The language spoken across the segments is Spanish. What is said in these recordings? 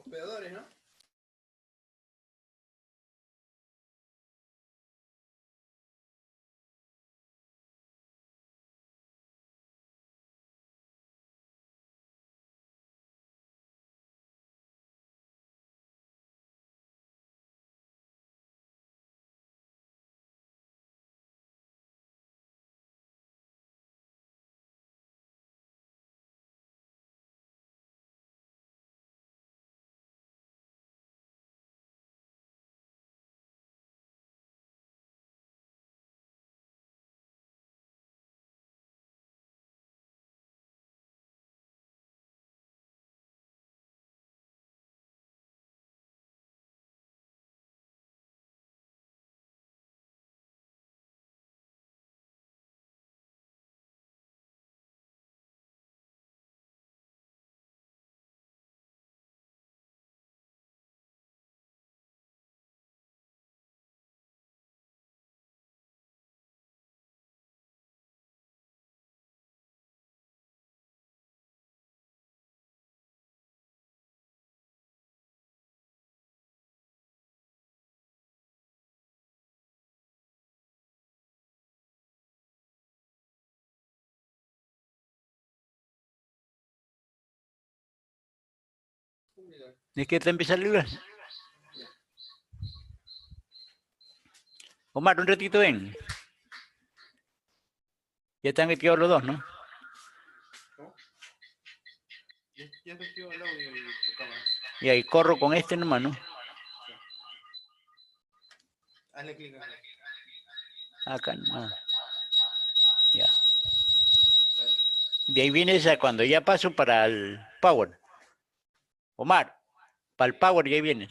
Hospedadores, ¿no? ¿De qué te empieza a librar? Omar, un ratito ven. Ya están metidos los dos, ¿no? Ya metió el audio y tu cámara. Y ahí corro con este nomás, ¿no? Hazle clic acá. Acá nomás. Ya. De ahí viene esa cuando ya paso para el Power. Omar, para el Power ya viene.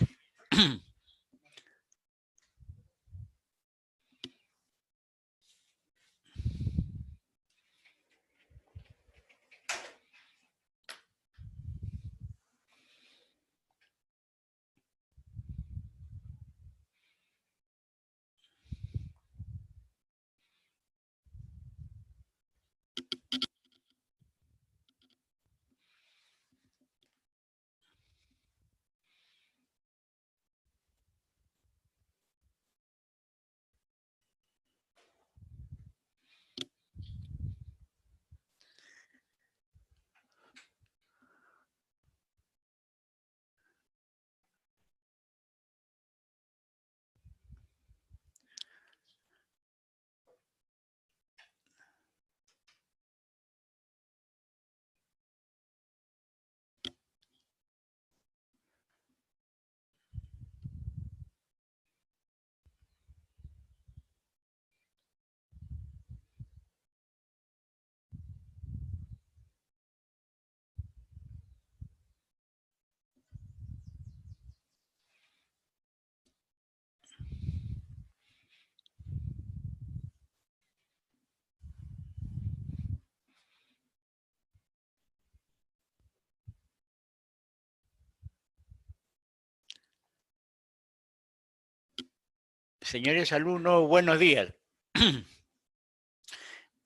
Señores alumnos, buenos días.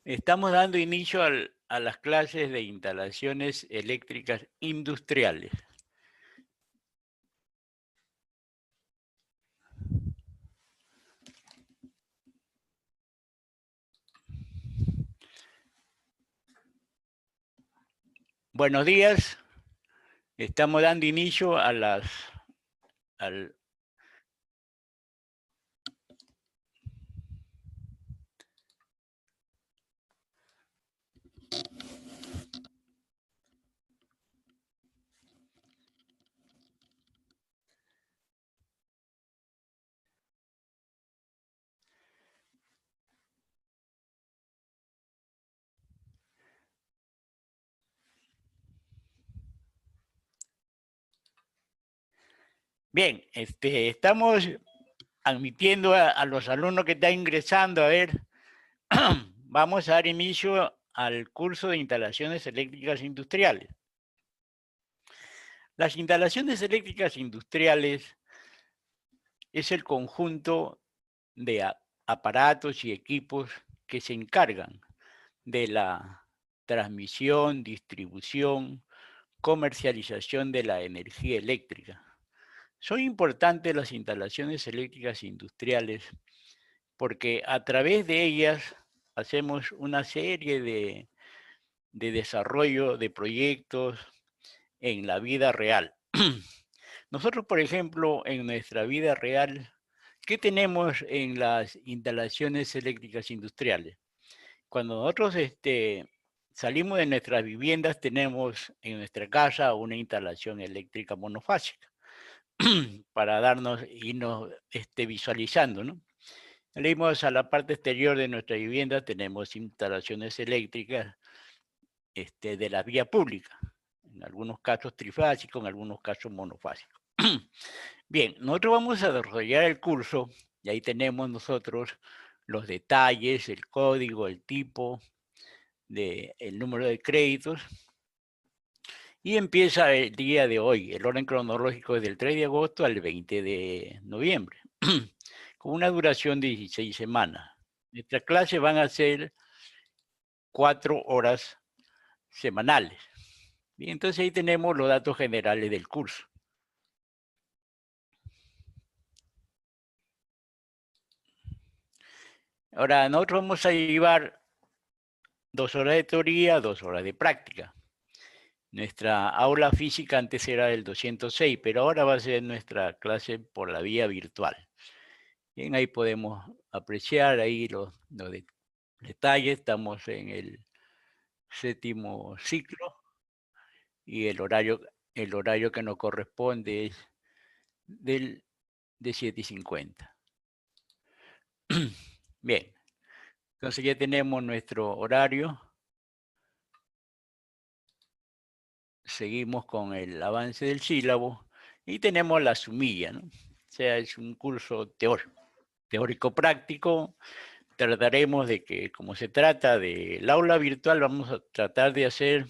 Estamos dando inicio a las clases de instalaciones eléctricas industriales. Buenos días. Estamos dando inicio a al, Bien, estamos admitiendo a los alumnos que están ingresando. A ver, vamos a dar inicio al curso de instalaciones eléctricas industriales. Las instalaciones eléctricas industriales es el conjunto de aparatos y equipos que se encargan de la transmisión, distribución, comercialización de la energía eléctrica. Son importantes las instalaciones eléctricas industriales porque a través de ellas hacemos una serie de desarrollo de proyectos en la vida real. Nosotros, por ejemplo, en nuestra vida real, ¿qué tenemos en las instalaciones eléctricas industriales? Cuando nosotros salimos de nuestras viviendas, tenemos en nuestra casa una instalación eléctrica monofásica para irnos visualizando, ¿no? Salimos a la parte exterior de nuestra vivienda, tenemos instalaciones eléctricas de la vía pública, en algunos casos trifásicos, en algunos casos monofásicos. Bien, nosotros vamos a desarrollar el curso y ahí tenemos nosotros los detalles, el código, el tipo, el número de créditos. Y empieza el día de hoy, el orden cronológico es del 3 de agosto al 20 de noviembre, con una duración de 16 semanas. Nuestras clases van a ser 4 horas semanales. Bien, entonces ahí tenemos los datos generales del curso. Ahora, nosotros vamos a llevar 2 horas de teoría, 2 horas de práctica. Nuestra aula física antes era del 206, pero ahora va a ser nuestra clase por la vía virtual. Bien, ahí podemos apreciar ahí los detalles. Estamos en el 7º ciclo y el horario que nos corresponde es de 7:50. Bien, entonces ya tenemos nuestro horario. Seguimos con el avance del sílabo y tenemos la sumilla, ¿no? O sea, es un curso teórico-práctico. Trataremos de que, como se trata del aula virtual, vamos a tratar de hacer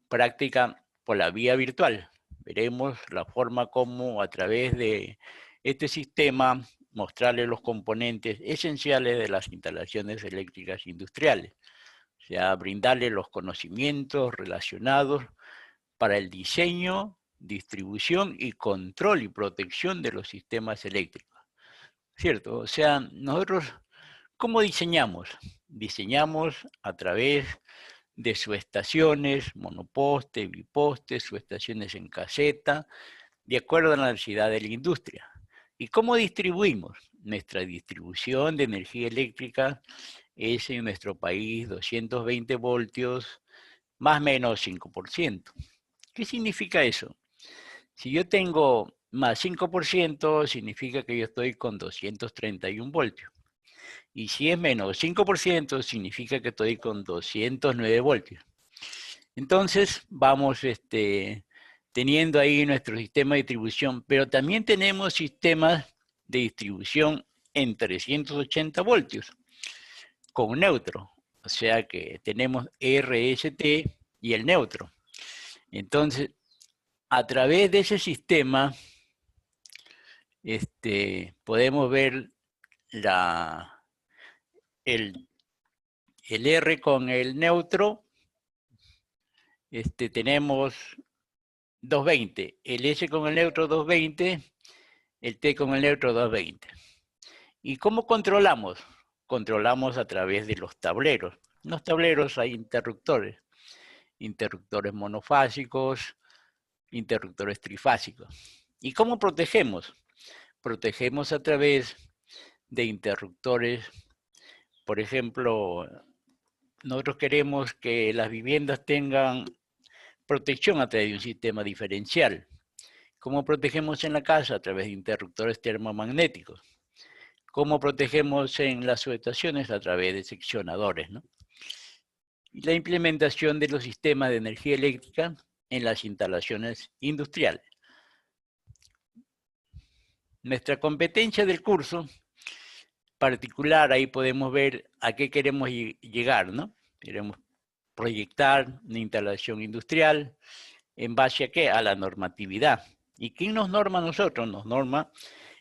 práctica por la vía virtual. Veremos la forma como a través de este sistema mostrarle los componentes esenciales de las instalaciones eléctricas industriales. O sea, brindarle los conocimientos relacionados para el diseño, distribución y control y protección de los sistemas eléctricos. ¿Cierto? O sea, nosotros, ¿cómo diseñamos? Diseñamos a través de subestaciones, monoposte, biposte, subestaciones en caseta, de acuerdo a la necesidad de la industria. ¿Y cómo distribuimos? Nuestra distribución de energía eléctrica es en nuestro país 220 voltios, más o menos 5%. ¿Qué significa eso? Si yo tengo más 5%, significa que yo estoy con 231 voltios. Y si es menos 5%, significa que estoy con 209 voltios. Entonces, vamos teniendo ahí nuestro sistema de distribución, pero también tenemos sistemas de distribución en 380 voltios con neutro. O sea que tenemos RST y el neutro. Entonces, a través de ese sistema, podemos ver el R con el neutro, tenemos 220, el S con el neutro 220, el T con el neutro 220. ¿Y cómo controlamos? Controlamos a través de los tableros. En los tableros hay interruptores monofásicos, interruptores trifásicos. ¿Y cómo protegemos? Protegemos a través de interruptores. Por ejemplo, nosotros queremos que las viviendas tengan protección a través de un sistema diferencial. ¿Cómo protegemos en la casa? A través de interruptores termomagnéticos. ¿Cómo protegemos en las subestaciones? A través de seccionadores, ¿no? Y la implementación de los sistemas de energía eléctrica en las instalaciones industriales. Nuestra competencia del curso particular, ahí podemos ver a qué queremos llegar, ¿no? Queremos proyectar una instalación industrial en base a qué? A la normatividad. ¿Y quién nos norma a nosotros? Nos norma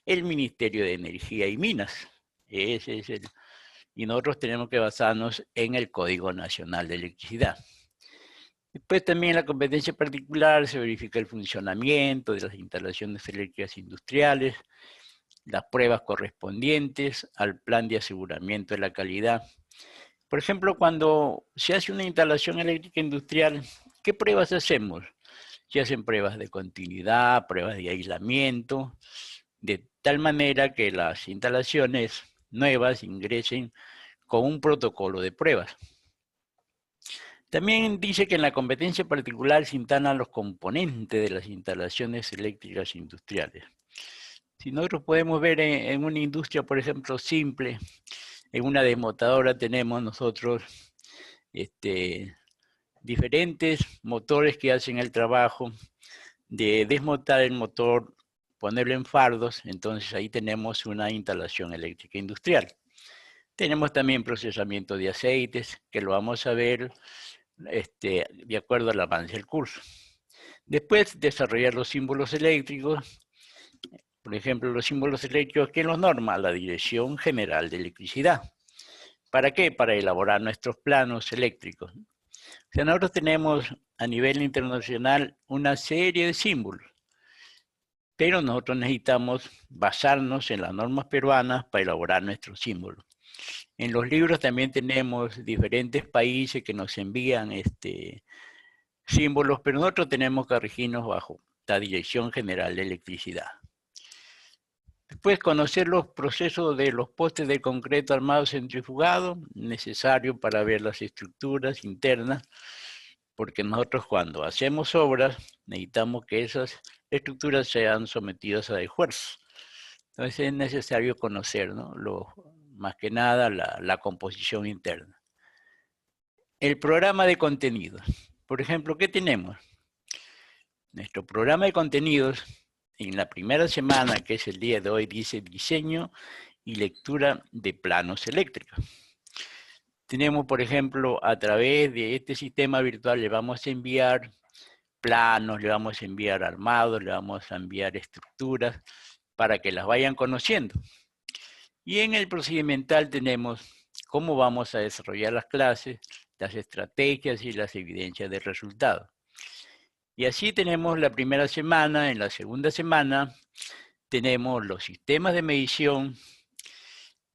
el Ministerio de Energía y Minas. Ese es y nosotros tenemos que basarnos en el Código Nacional de Electricidad. Después también en la competencia particular se verifica el funcionamiento de las instalaciones eléctricas industriales, las pruebas correspondientes al plan de aseguramiento de la calidad. Por ejemplo, cuando se hace una instalación eléctrica industrial, ¿qué pruebas hacemos? Se hacen pruebas de continuidad, pruebas de aislamiento, de tal manera que las instalaciones nuevas ingresen con un protocolo de pruebas. También dice que en la competencia particular se instalan los componentes de las instalaciones eléctricas industriales. Si nosotros podemos ver en una industria, por ejemplo, simple, en una desmotadora tenemos nosotros diferentes motores que hacen el trabajo de desmontar el motor, ponerlo en fardos, entonces ahí tenemos una instalación eléctrica industrial. Tenemos también procesamiento de aceites, que lo vamos a ver de acuerdo al avance del curso. Después, desarrollar los símbolos eléctricos. Por ejemplo, los símbolos eléctricos, ¿quién los norma? La Dirección General de Electricidad. ¿Para qué? Para elaborar nuestros planos eléctricos. O sea, nosotros tenemos a nivel internacional una serie de símbolos, pero nosotros necesitamos basarnos en las normas peruanas para elaborar nuestros símbolos. En los libros también tenemos diferentes países que nos envían símbolos, pero nosotros tenemos que regirnos bajo la Dirección General de Electricidad. Después, conocer los procesos de los postes de concreto armado centrifugado, necesario para ver las estructuras internas, porque nosotros cuando hacemos obras necesitamos que esas estructuras sean sometidas a esfuerzos. Entonces es necesario conocer, ¿no? Más que nada la composición interna. El programa de contenidos. Por ejemplo, ¿qué tenemos? Nuestro programa de contenidos en la primera semana, que es el día de hoy, dice diseño y lectura de planos eléctricos. Tenemos, por ejemplo, a través de este sistema virtual le vamos a enviar planos, le vamos a enviar armados, le vamos a enviar estructuras para que las vayan conociendo. Y en el procedimental tenemos cómo vamos a desarrollar las clases, las estrategias y las evidencias de resultados. Y así tenemos la primera semana. En la segunda semana tenemos los sistemas de medición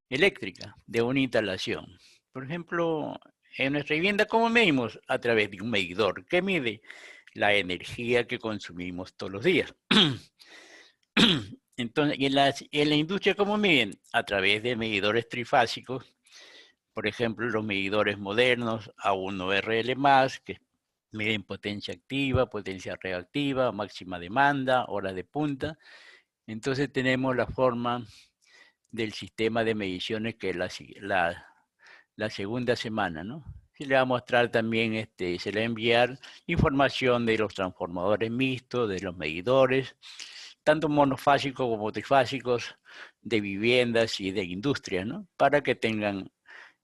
eléctrica de una instalación. Por ejemplo, en nuestra vivienda, ¿cómo medimos? A través de un medidor que mide la energía que consumimos todos los días. Entonces, y en la industria, ¿cómo miden? A través de medidores trifásicos, por ejemplo, los medidores modernos A1RL+, que miden potencia activa, potencia reactiva, máxima demanda, horas de punta. Entonces tenemos la forma del sistema de mediciones que es la segunda semana, ¿no? Se le va a mostrar también, se le va a enviar información de los transformadores mixtos, de los medidores, tanto monofásicos como trifásicos, de viviendas y de industrias, ¿no? Para que tengan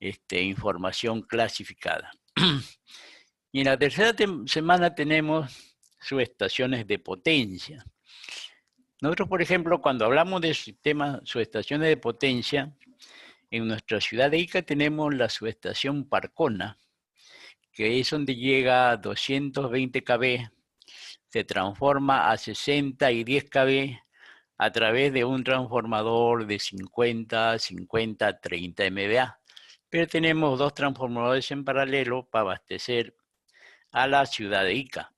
información clasificada. Y en la tercera semana tenemos subestaciones de potencia. Nosotros, por ejemplo, cuando hablamos de sistemas, subestaciones de potencia, en nuestra ciudad de Ica tenemos la subestación Parcona, que es donde llega a 220 kV, se transforma a 60 y 10 kV a través de un transformador de 50, 30 MVA. Pero tenemos dos transformadores en paralelo para abastecer a la ciudad de Ica.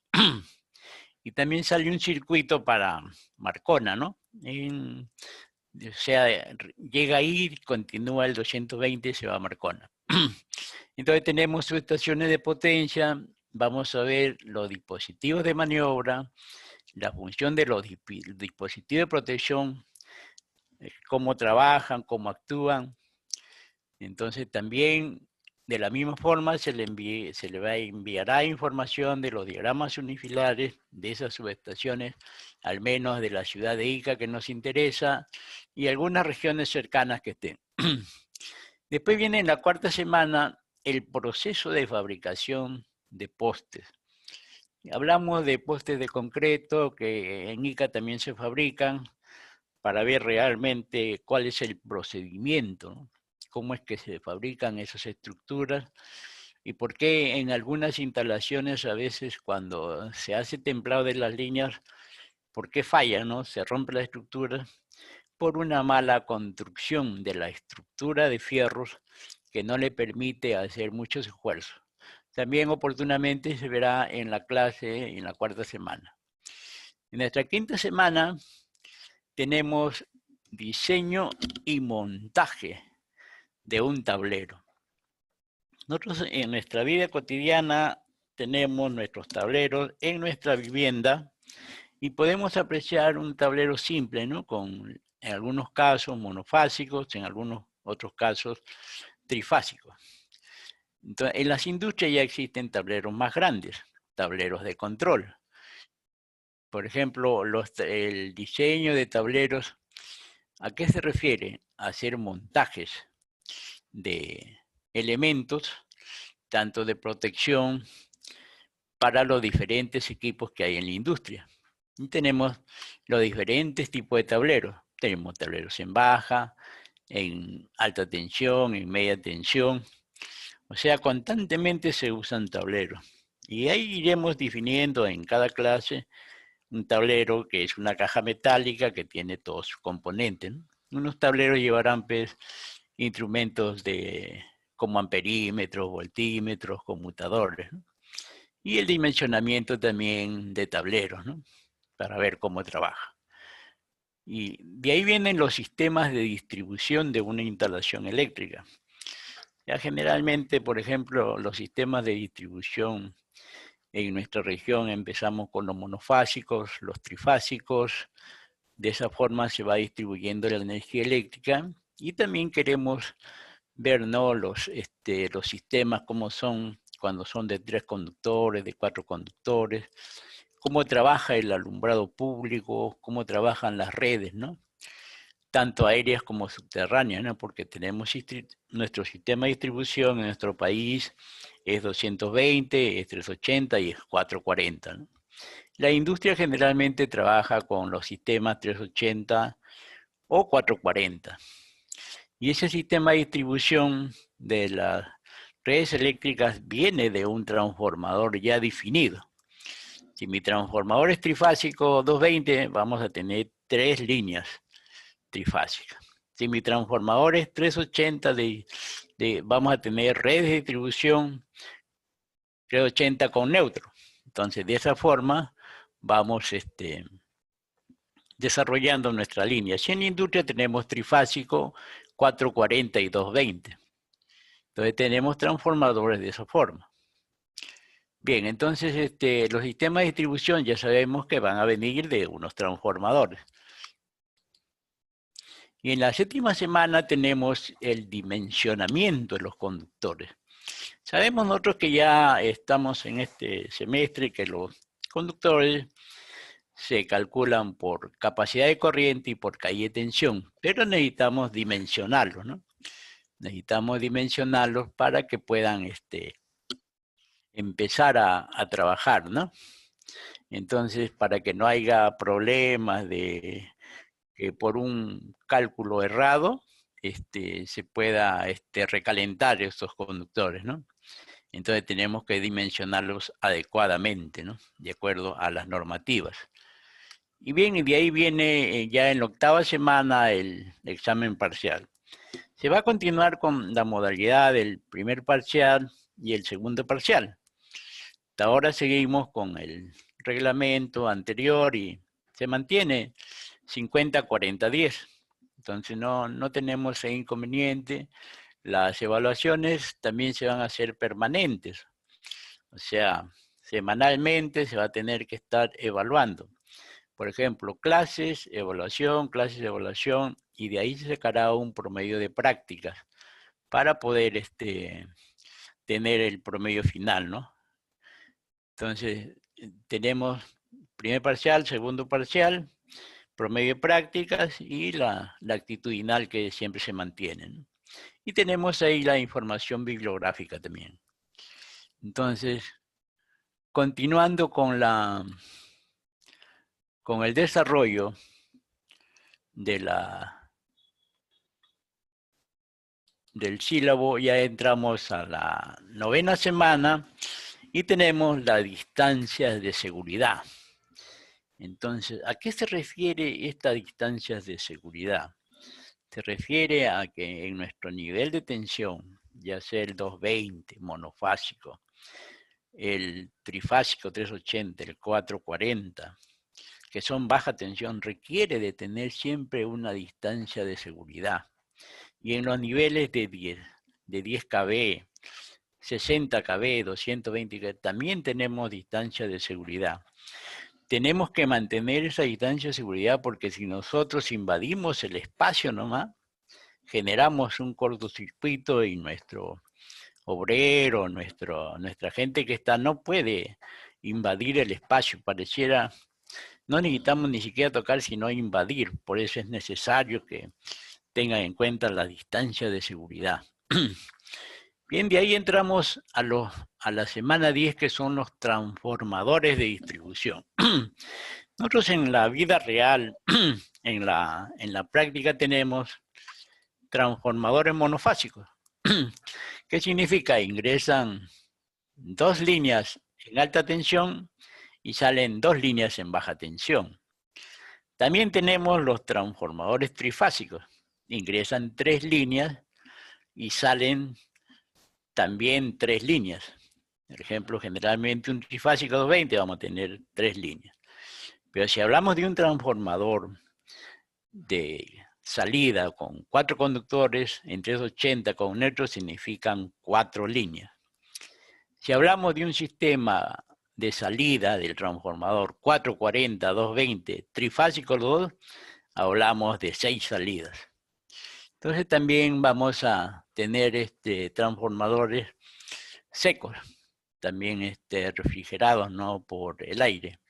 Y también sale un circuito para Marcona, ¿no? O sea, llega ahí, continúa el 220 y se va a Marcona. Entonces tenemos subestaciones de potencia, vamos a ver los dispositivos de maniobra, la función de los dispositivos de protección, cómo trabajan, cómo actúan. Entonces también de la misma forma se le enviará información de los diagramas unifilares de esas subestaciones, al menos de la ciudad de Ica que nos interesa, y algunas regiones cercanas que estén. Después viene en la cuarta semana el proceso de fabricación de postes. Hablamos de postes de concreto que en Ica también se fabrican para ver realmente cuál es el procedimiento, ¿no? Cómo es que se fabrican esas estructuras. y por qué en algunas instalaciones a veces cuando se hace templado de las líneas, ¿por qué falla, no? Se rompe la estructura por una mala construcción de la estructura de fierros que no le permite hacer muchos esfuerzos. También oportunamente se verá en la clase en la cuarta semana. En nuestra quinta semana tenemos diseño y montaje de un tablero. Nosotros en nuestra vida cotidiana tenemos nuestros tableros en nuestra vivienda y podemos apreciar un tablero simple, ¿no? Con, en algunos casos, monofásicos, en algunos otros casos, trifásicos. Entonces, en las industrias ya existen tableros más grandes, tableros de control. Por ejemplo, el diseño de tableros, ¿a qué se refiere? A hacer montajes de elementos, tanto de protección para los diferentes equipos que hay en la industria. Y tenemos los diferentes tipos de tableros. Tenemos tableros en baja, en alta tensión, en media tensión. O sea, constantemente se usan tableros. Y ahí iremos definiendo en cada clase un tablero que es una caja metálica que tiene todos sus componentes, ¿no? Unos tableros llevarán pues, instrumentos como amperímetros, voltímetros, conmutadores, ¿no? Y el dimensionamiento también de tableros, ¿no? Para ver cómo trabaja. Y de ahí vienen los sistemas de distribución de una instalación eléctrica. Ya generalmente, por ejemplo, los sistemas de distribución en nuestra región empezamos con los monofásicos, los trifásicos. De esa forma se va distribuyendo la energía eléctrica y también queremos ver, ¿no? los sistemas como son cuando son de 3 conductores, de 4 conductores, cómo trabaja el alumbrado público, cómo trabajan las redes, ¿no? Tanto aéreas como subterráneas, ¿no? Porque tenemos nuestro sistema de distribución en nuestro país es 220, es 380 y es 440, ¿no? La industria generalmente trabaja con los sistemas 380 o 440. Y ese sistema de distribución de las redes eléctricas viene de un transformador ya definido. Si mi transformador es trifásico 220, vamos a tener 3 líneas trifásicas. Si mi transformador es 380, vamos a tener redes de distribución 380 con neutro. Entonces, de esa forma, vamos desarrollando nuestra línea. Si en la industria tenemos trifásico 440 y 220. Entonces, tenemos transformadores de esa forma. Bien, entonces los sistemas de distribución ya sabemos que van a venir de unos transformadores. Y en la séptima semana tenemos el dimensionamiento de los conductores. Sabemos nosotros que ya estamos en este semestre que los conductores se calculan por capacidad de corriente y por calle de tensión, pero necesitamos dimensionarlos, ¿no? Necesitamos dimensionarlos para que puedan empezar a trabajar, ¿no? Entonces, para que no haya problemas de que por un cálculo errado se pueda recalentar estos conductores, ¿no? Entonces tenemos que dimensionarlos adecuadamente, ¿no? De acuerdo a las normativas. Y bien, y de ahí viene ya en la octava semana el examen parcial. Se va a continuar con la modalidad del primer parcial y el segundo parcial. Hasta ahora seguimos con el reglamento anterior y se mantiene 50-40-10. Entonces no tenemos ese inconveniente. Las evaluaciones también se van a hacer permanentes. O sea, semanalmente se va a tener que estar evaluando. Por ejemplo, clases, evaluación, y de ahí se sacará un promedio de prácticas para poder tener el promedio final, ¿no? Entonces, tenemos primer parcial, segundo parcial, promedio de prácticas y la actitudinal que siempre se mantiene, ¿no? Y tenemos ahí la información bibliográfica también. Entonces, continuando con el desarrollo de del sílabo ya entramos a la 9ª semana y tenemos las distancias de seguridad. Entonces, ¿a qué se refiere estas distancias de seguridad? Se refiere a que en nuestro nivel de tensión, ya sea el 220 monofásico, el trifásico 380, el 440, que son baja tensión, requiere de tener siempre una distancia de seguridad. Y en los niveles de 10 kb, 60 kb, 220 kb, también tenemos distancia de seguridad. Tenemos que mantener esa distancia de seguridad porque si nosotros invadimos el espacio nomás, generamos un cortocircuito y nuestro obrero, nuestra gente que está no puede invadir el espacio. Pareciera, no necesitamos ni siquiera tocar, sino invadir. Por eso es necesario que tengan en cuenta la distancia de seguridad. Bien, de ahí entramos a la semana 10, que son los transformadores de distribución. Nosotros en la vida real, en la práctica, tenemos transformadores monofásicos. ¿Qué significa? Ingresan 2 líneas en alta tensión y salen 2 líneas en baja tensión. También tenemos los transformadores trifásicos. Ingresan 3 líneas y salen también 3 líneas. Por ejemplo, generalmente un trifásico 220 vamos a tener 3 líneas. Pero si hablamos de un transformador de salida con 4 conductores en 380 con neutros, significan 4 líneas. Si hablamos de un sistema de salida del transformador 440, 220, trifásico los dos, hablamos de 6 salidas. Entonces también vamos a tener transformadores secos, también refrigerados, ¿no?, por el aire.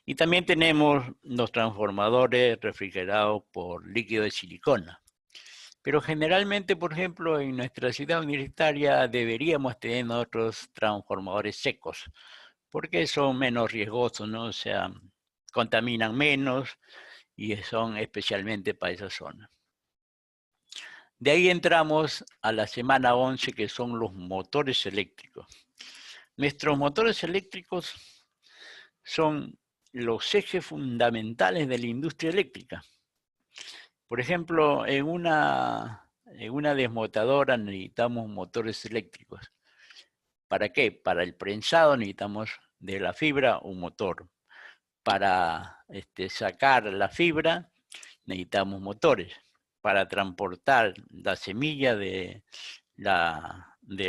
Y también tenemos los transformadores refrigerados por líquido de silicona. Pero generalmente, por ejemplo, en nuestra ciudad universitaria deberíamos tener otros transformadores secos, porque son menos riesgosos, ¿no? O sea, contaminan menos y son especialmente para esa zona. De ahí entramos a la semana 11, que son los motores eléctricos. Nuestros motores eléctricos son los ejes fundamentales de la industria eléctrica. Por ejemplo, en una desmotadora necesitamos motores eléctricos. ¿Para qué? Para el prensado necesitamos de la fibra un motor. Para sacar la fibra necesitamos motores. Para transportar la semilla del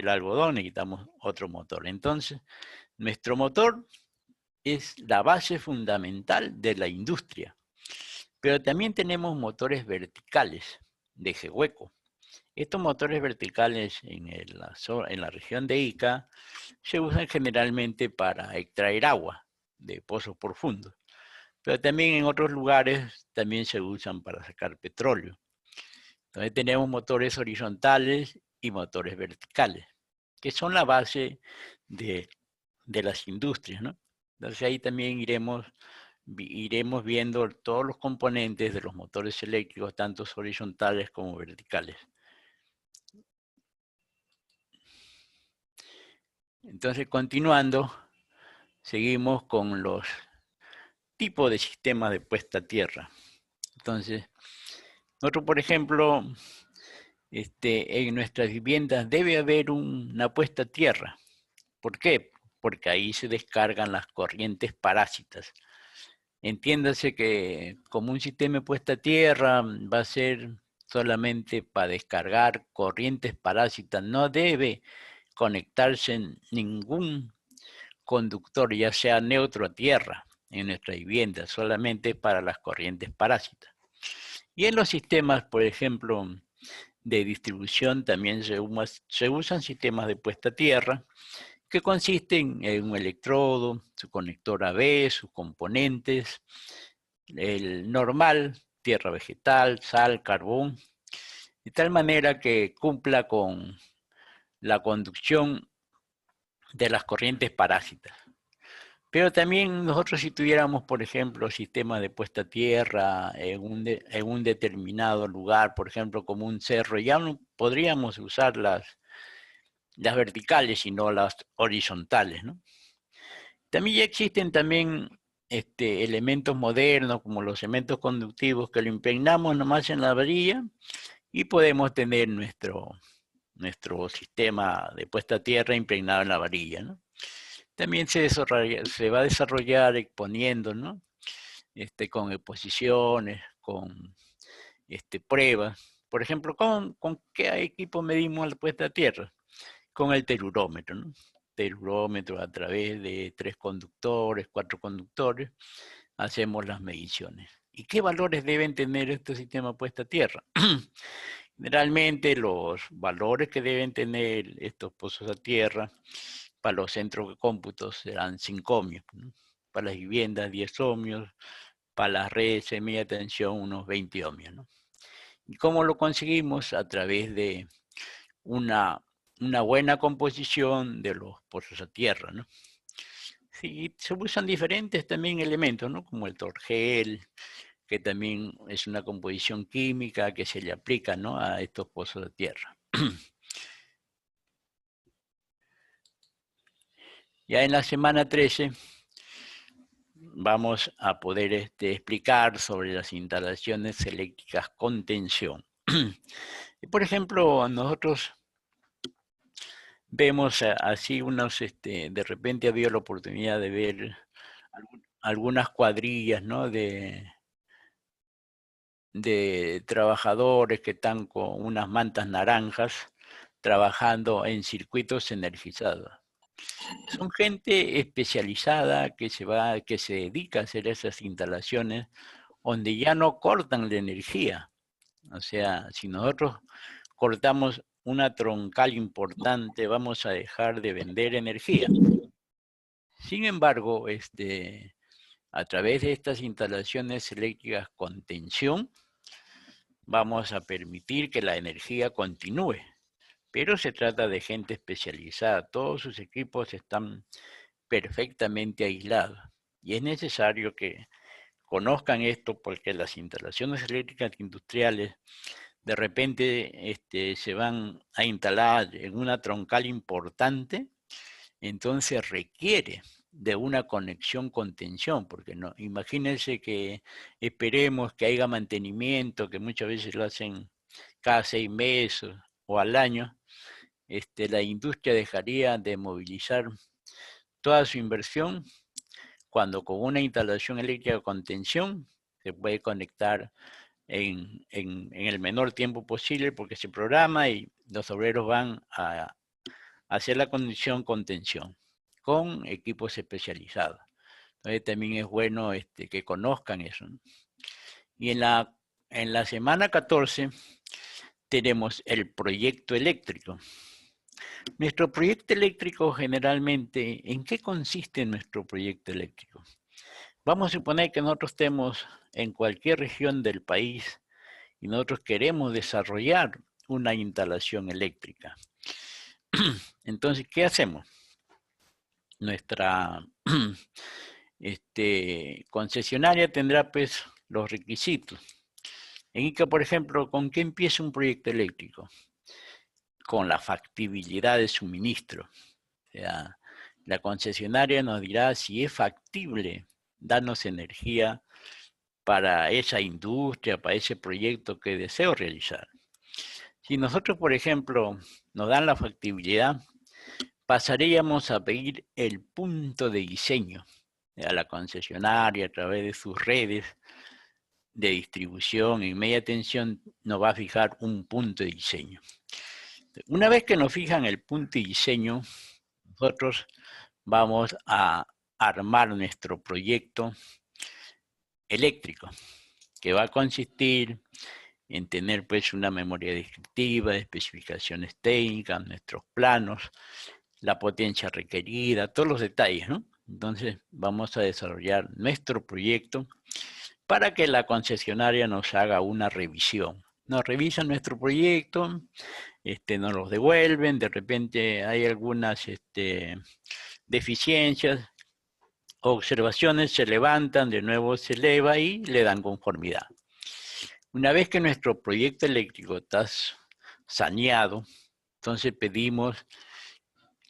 algodón necesitamos otro motor. Entonces, nuestro motor es la base fundamental de la industria. Pero también tenemos motores verticales de eje hueco. Estos motores verticales en la región de Ica se usan generalmente para extraer agua de pozos profundos. Pero también en otros lugares también se usan para sacar petróleo. Entonces tenemos motores horizontales y motores verticales, que son la base de las industrias, ¿no? Entonces ahí también iremos viendo todos los componentes de los motores eléctricos, tanto horizontales como verticales. Entonces, continuando, seguimos con los tipos de sistemas de puesta a tierra. Entonces, nosotros, por ejemplo, en nuestras viviendas debe haber una puesta a tierra. ¿Por qué? Porque ahí se descargan las corrientes parásitas. Entiéndase que como un sistema de puesta a tierra va a ser solamente para descargar corrientes parásitas, no debe conectarse ningún conductor, ya sea neutro a tierra, en nuestra vivienda, solamente para las corrientes parásitas. Y en los sistemas, por ejemplo, de distribución también se usan sistemas de puesta a tierra que consisten en un electrodo, su conector AB, sus componentes, el normal, tierra vegetal, sal, carbón, de tal manera que cumpla con la conducción de las corrientes parásitas. Pero también nosotros, si tuviéramos, por ejemplo, sistemas de puesta a tierra en un determinado lugar, por ejemplo, como un cerro, ya podríamos usar las verticales y no las horizontales, ¿no? También ya existen también elementos modernos como los cementos conductivos que lo impregnamos nomás en la varilla y podemos tener nuestro sistema de puesta a tierra impregnado en la varilla, ¿no? También se va a desarrollar exponiendo, ¿no? Con exposiciones, con pruebas. Por ejemplo, ¿con qué equipo medimos la puesta a tierra? Con el telurómetro, ¿no? Telurómetro a través de 3 conductores, 4 conductores, hacemos las mediciones. ¿Y qué valores deben tener estos sistemas puesta a tierra? Generalmente los valores que deben tener estos pozos a tierra para los centros de cómputo serán 5 ohmios, ¿no? Para las viviendas 10 ohmios, para las redes de media tensión unos 20 ohmios, ¿no? ¿Y cómo lo conseguimos? A través de una buena composición de los pozos a tierra, ¿no? Sí, se usan diferentes también elementos, ¿no? Como el torgel, que también es una composición química que se le aplica, ¿no? A estos pozos de tierra. Ya en la semana 13 vamos a poder explicar sobre las instalaciones eléctricas con tensión. Por ejemplo, nosotros vemos así unos, de repente ha habido la oportunidad de ver algunas cuadrillas, ¿no? de trabajadores que están con unas mantas naranjas trabajando en circuitos energizados. Son gente especializada que se dedica a hacer esas instalaciones donde ya no cortan la energía. O sea, si nosotros cortamos una troncal importante, vamos a dejar de vender energía. Sin embargo, a través de estas instalaciones eléctricas con tensión, vamos a permitir que la energía continúe. Pero se trata de gente especializada. Todos sus equipos están perfectamente aislados. Y es necesario que conozcan esto porque las instalaciones eléctricas industriales de repente se van a instalar en una troncal importante, entonces requiere de una conexión con tensión, porque no, imagínense que esperemos que haya mantenimiento, que muchas veces lo hacen cada 6 meses o al año, la industria dejaría de movilizar toda su inversión cuando con una instalación eléctrica con tensión se puede conectar en el menor tiempo posible porque se programa y los obreros van a hacer la conexión con tensión, con equipos especializados. Entonces también es bueno que conozcan eso, ¿no? Y en la semana 14 tenemos el proyecto eléctrico. Nuestro proyecto eléctrico generalmente, ¿en qué consiste nuestro proyecto eléctrico? Vamos a suponer que nosotros estemos en cualquier región del país y nosotros queremos desarrollar una instalación eléctrica. Entonces, ¿qué hacemos? Nuestra concesionaria tendrá pues los requisitos. En Ica, por ejemplo, ¿con qué empieza un proyecto eléctrico? Con la factibilidad de suministro. O sea, la concesionaria nos dirá si es factible darnos energía para esa industria, para ese proyecto que deseo realizar. Si nosotros, por ejemplo, nos dan la factibilidad, pasaríamos a pedir el punto de diseño a la concesionaria a través de sus redes de distribución en media tensión, nos va a fijar un punto de diseño. Una vez que nos fijan el punto de diseño, nosotros vamos a armar nuestro proyecto eléctrico, que va a consistir en tener pues una memoria descriptiva, especificaciones técnicas, nuestros planos, la potencia requerida, todos los detalles, ¿no? Entonces vamos a desarrollar nuestro proyecto para que la concesionaria nos haga una revisión. Nos revisan nuestro proyecto, nos los devuelven, de repente hay algunas deficiencias, observaciones, se levantan, de nuevo se eleva y le dan conformidad. Una vez que nuestro proyecto eléctrico está saneado. Entonces pedimos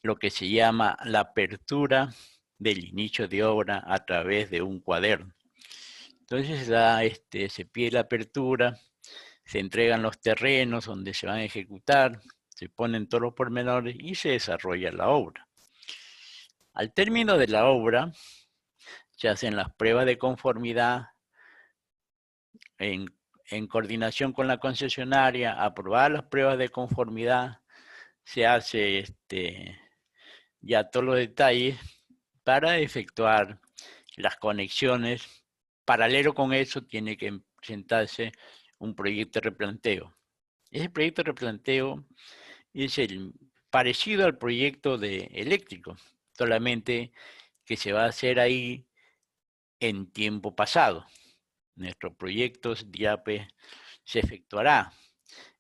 lo que se llama la apertura del inicio de obra a través de un cuaderno. Entonces se pide la apertura, se entregan los terrenos donde se van a ejecutar, se ponen todos los pormenores y se desarrolla la obra. Al término de la obra, se hacen las pruebas de conformidad en coordinación con la concesionaria, aprobar las pruebas de conformidad, se hace ya todos los detalles para efectuar las conexiones. Paralelo con eso tiene que presentarse un proyecto de replanteo. Ese proyecto de replanteo es parecido al proyecto de eléctrico, solamente que se va a hacer ahí en tiempo pasado. Nuestro proyecto ya se efectuará.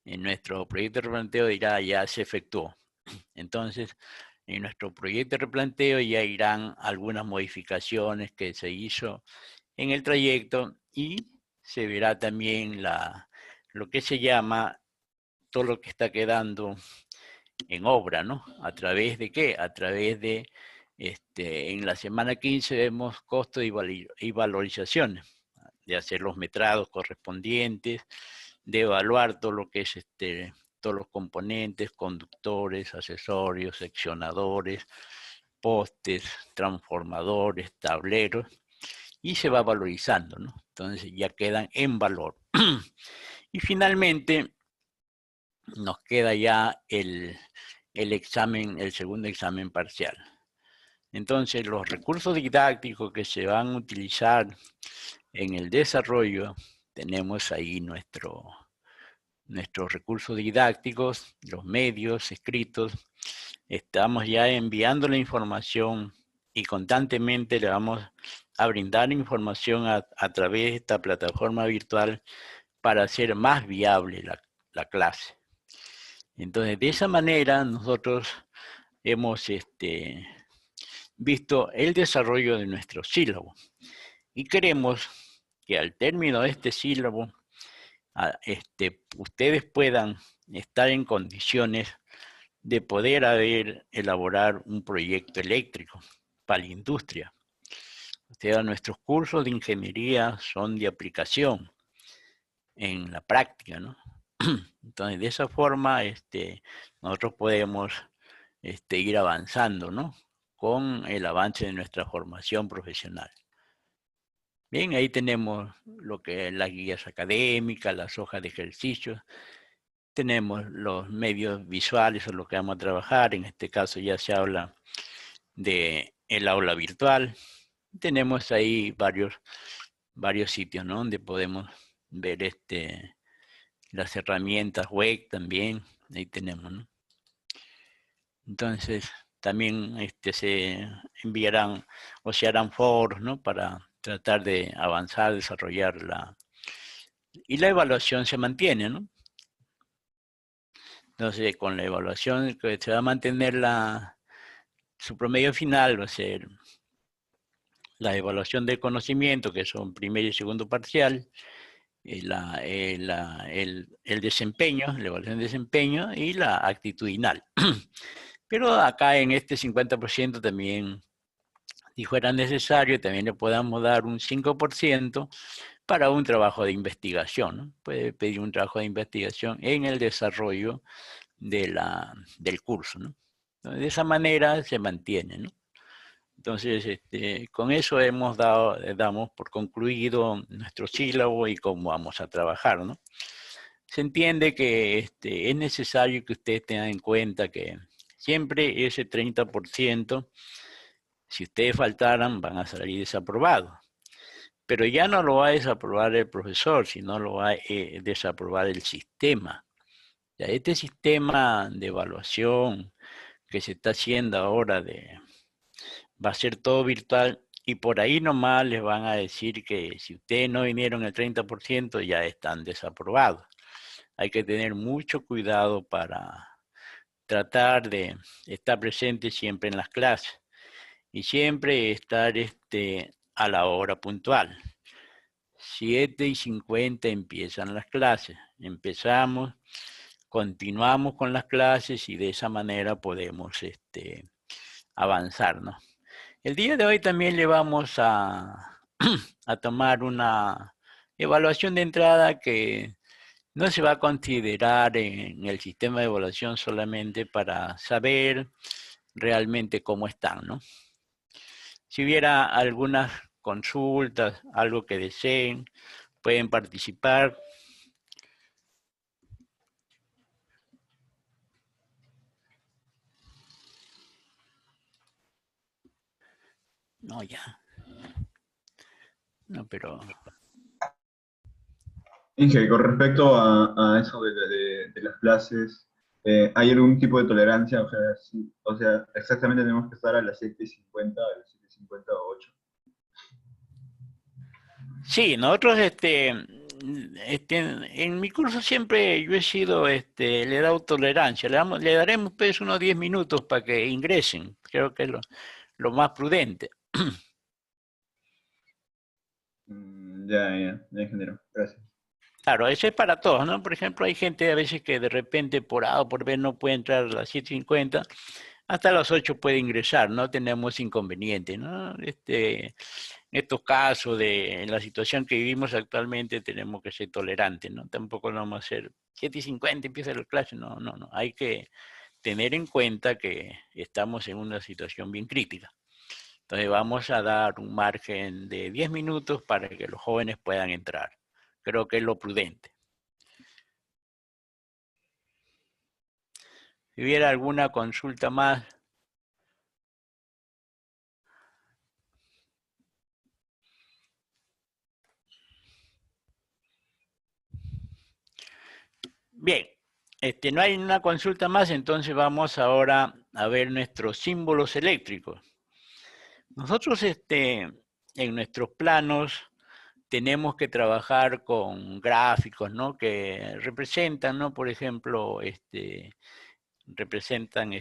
En nuestro proyecto de replanteo ya se efectuó. Entonces, en nuestro proyecto de replanteo ya irán algunas modificaciones que se hizo en el trayecto y se verá también lo que se llama todo lo que está quedando en obra, ¿no? ¿A través de qué? A través de, en la semana 15 vemos costo y valorizaciones, de hacer los metrados correspondientes, de evaluar todo lo que es todos los componentes, conductores, accesorios, seccionadores, postes, transformadores, tableros, y se va valorizando, ¿no? Entonces ya quedan en valor. Y finalmente nos queda ya el examen, el segundo examen parcial. Entonces los recursos didácticos que se van a utilizar en el desarrollo, tenemos ahí nuestros recursos didácticos, los medios escritos. Estamos ya enviando la información y constantemente le vamos a brindar información a través de esta plataforma virtual para hacer más viable la clase. Entonces, de esa manera nosotros hemos visto el desarrollo de nuestro sílabo y queremos que al término de este sílabo ustedes puedan estar en condiciones de poder elaborar un proyecto eléctrico para la industria. O sea, nuestros cursos de ingeniería son de aplicación en la práctica, ¿no? Entonces, de esa forma, nosotros podemos ir avanzando, ¿no? Con el avance de nuestra formación profesional. Bien, ahí tenemos lo que es las guías académicas, las hojas de ejercicios. Tenemos los medios visuales, o lo que vamos a trabajar. En este caso ya se habla de el aula virtual. Tenemos ahí varios sitios, ¿no? Donde podemos ver las herramientas web también. Ahí tenemos, ¿no? Entonces, también se enviarán o se harán foros, ¿no? Para tratar de avanzar, desarrollar y la evaluación se mantiene, ¿no? Entonces, con la evaluación que se va a mantener su promedio final va a ser la evaluación del conocimiento, que son primer y segundo parcial, el desempeño, la evaluación de desempeño y la actitudinal. Pero acá en este 50% también, si fuera necesario, también le podamos dar un 5% para un trabajo de investigación, ¿no? Puede pedir un trabajo de investigación en el desarrollo del curso, ¿no? Entonces, de esa manera se mantiene, ¿no? Entonces, con eso damos por concluido nuestro sílabo y cómo vamos a trabajar, ¿no? Se entiende que es necesario que ustedes tengan en cuenta que siempre ese 30%, si ustedes faltaran, van a salir desaprobados. Pero ya no lo va a desaprobar el profesor, sino lo va a desaprobar el sistema. Ya este sistema de evaluación que se está haciendo ahora va a ser todo virtual y por ahí nomás les van a decir que si ustedes no vinieron el 30% ya están desaprobados. Hay que tener mucho cuidado para tratar de estar presente siempre en las clases y siempre estar a la hora puntual. 7:50 empiezan las clases. Empezamos continuamos con las clases y de esa manera podemos avanzar, ¿no? El día de hoy también le vamos a, a tomar una evaluación de entrada que no se va a considerar en el sistema de evaluación solamente para saber realmente cómo están, ¿no? Si hubiera algunas consultas, algo que deseen, pueden participar. No, ya. No, pero... Inge, con respecto a eso de las clases, ¿hay algún tipo de tolerancia? O sea, o sea, exactamente tenemos que estar a las 7:50, a las 7:50 o 8. Sí, nosotros, en mi curso siempre yo he sido, le he dado tolerancia, le daremos pues unos 10 minutos para que ingresen, creo que es lo más prudente. Ya, ingeniero, gracias. Claro, eso es para todos, ¿no? Por ejemplo, hay gente a veces que de repente por A o por B no puede entrar a las 7:50, hasta las 8 puede ingresar, no tenemos inconveniente, ¿no? En estos casos, en la situación que vivimos actualmente, tenemos que ser tolerantes, ¿no? Tampoco no vamos a hacer 7:50 empieza la clase, no, no, no. Hay que tener en cuenta que estamos en una situación bien crítica. Entonces vamos a dar un margen de 10 minutos para que los jóvenes puedan entrar. Creo que es lo prudente. Si hubiera alguna consulta más. Bien, no hay una consulta más, entonces vamos ahora a ver nuestros símbolos eléctricos. Nosotros en nuestros planos tenemos que trabajar con gráficos, ¿no? Que representan, ¿no? Por ejemplo, representan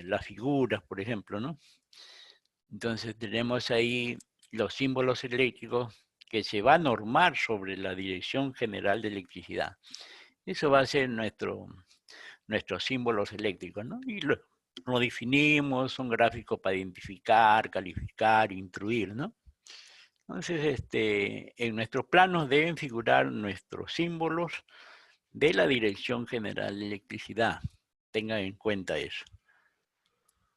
las figuras, por ejemplo, ¿no? Entonces tenemos ahí los símbolos eléctricos que se va a normar sobre la Dirección General de Electricidad. Eso va a ser nuestros símbolos eléctricos, ¿no? Y lo definimos, son gráficos para identificar, calificar, instruir, ¿no? Entonces, en nuestros planos deben figurar nuestros símbolos de la Dirección General de Electricidad. Tengan en cuenta eso.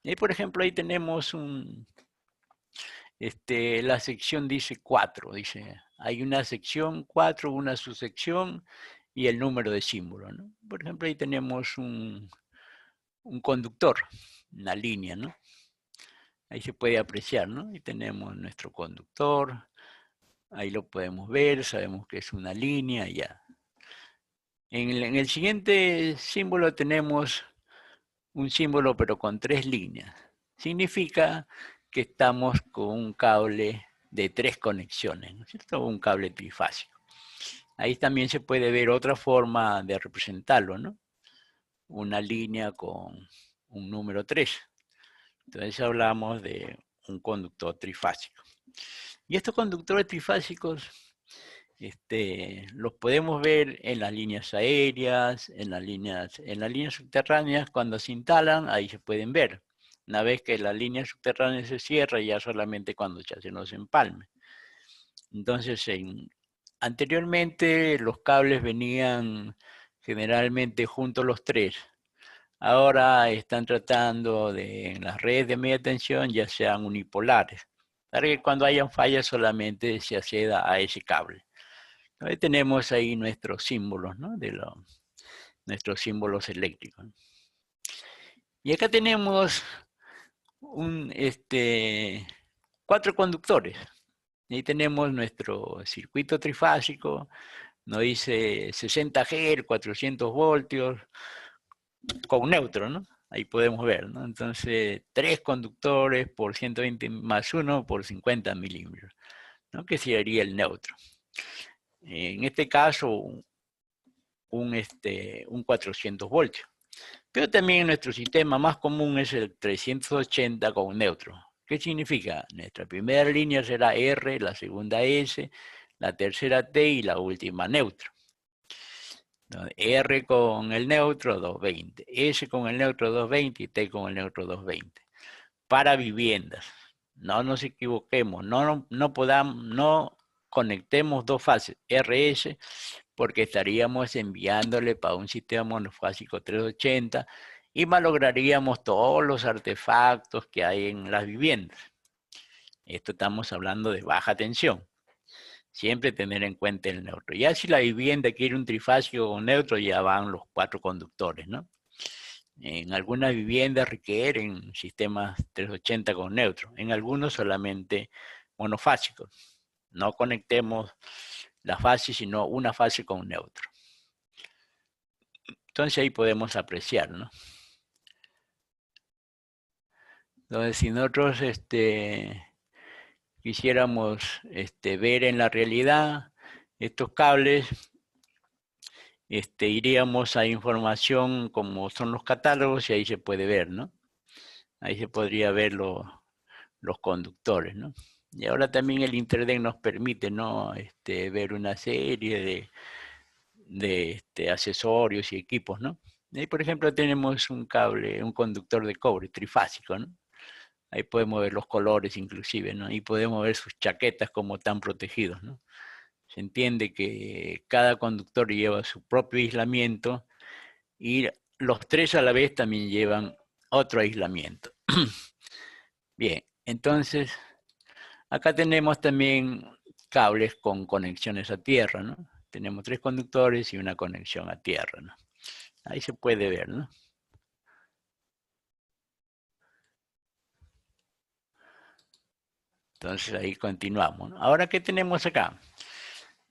Y por ejemplo, ahí tenemos la sección dice 4, dice, hay una sección 4, una subsección y el número de símbolo, ¿no? Por ejemplo, ahí tenemos un conductor, una línea, ¿no? Ahí se puede apreciar, ¿no? Ahí tenemos nuestro conductor, ahí lo podemos ver, sabemos que es una línea, ya. En el siguiente símbolo tenemos un símbolo pero con 3 líneas. Significa que estamos con un cable de 3 conexiones, ¿no es cierto? Un cable trifásico. Ahí también se puede ver otra forma de representarlo, ¿no? Una línea con un número 3. Entonces hablamos de un conductor trifásico. Y estos conductores trifásicos los podemos ver en las líneas aéreas, en las líneas subterráneas, cuando se instalan, ahí se pueden ver. Una vez que la línea subterránea se cierra, ya solamente cuando ya se nos empalme. Entonces, anteriormente los cables venían generalmente juntos los 3. Ahora están tratando de, en las redes de media tensión, ya sean unipolares, para que cuando hayan fallas solamente se acceda a ese cable. Ahí tenemos ahí nuestros símbolos, ¿no? Nuestros símbolos eléctricos. Y acá tenemos 4 conductores. Ahí tenemos nuestro circuito trifásico, nos dice 60 Hz, 400 voltios, con neutro, ¿no? Ahí podemos ver, ¿no? Entonces, 3 conductores por 120 más 1 por 50 milímetros, ¿no? Que sería el neutro. En este caso, un 400 voltios. Pero también nuestro sistema más común es el 380 con neutro. ¿Qué significa? Nuestra primera línea será R, la segunda S, la tercera T y la última neutro. R con el neutro 220, S con el neutro 220 y T con el neutro 220. Para viviendas. No nos equivoquemos, no conectemos dos fases RS porque estaríamos enviándole para un sistema monofásico 380 y malograríamos todos los artefactos que hay en las viviendas. Esto estamos hablando de baja tensión. Siempre tener en cuenta el neutro. Ya si la vivienda quiere un trifásico con neutro, ya van los 4 conductores, ¿no? En algunas viviendas requieren sistemas 380 con neutro. En algunos solamente monofásicos. No conectemos la fase, sino una fase con neutro. Entonces ahí podemos apreciar, ¿no? Entonces si nosotros quisiéramos ver en la realidad estos cables, iríamos a información como son los catálogos y ahí se puede ver, ¿no? Ahí se podría ver los conductores, ¿no? Y ahora también el Internet nos permite, ¿no? Ver una serie de accesorios y equipos, ¿no? Ahí, por ejemplo, tenemos un cable, un conductor de cobre trifásico, ¿no? Ahí podemos ver los colores inclusive, ¿no? Y podemos ver sus chaquetas como están protegidos, ¿no? Se entiende que cada conductor lleva su propio aislamiento y los tres a la vez también llevan otro aislamiento. Bien, entonces acá tenemos también cables con conexiones a tierra, ¿no? Tenemos 3 conductores y una conexión a tierra, ¿no? Ahí se puede ver, ¿no? Entonces ahí continuamos, ¿no? Ahora, ¿qué tenemos acá?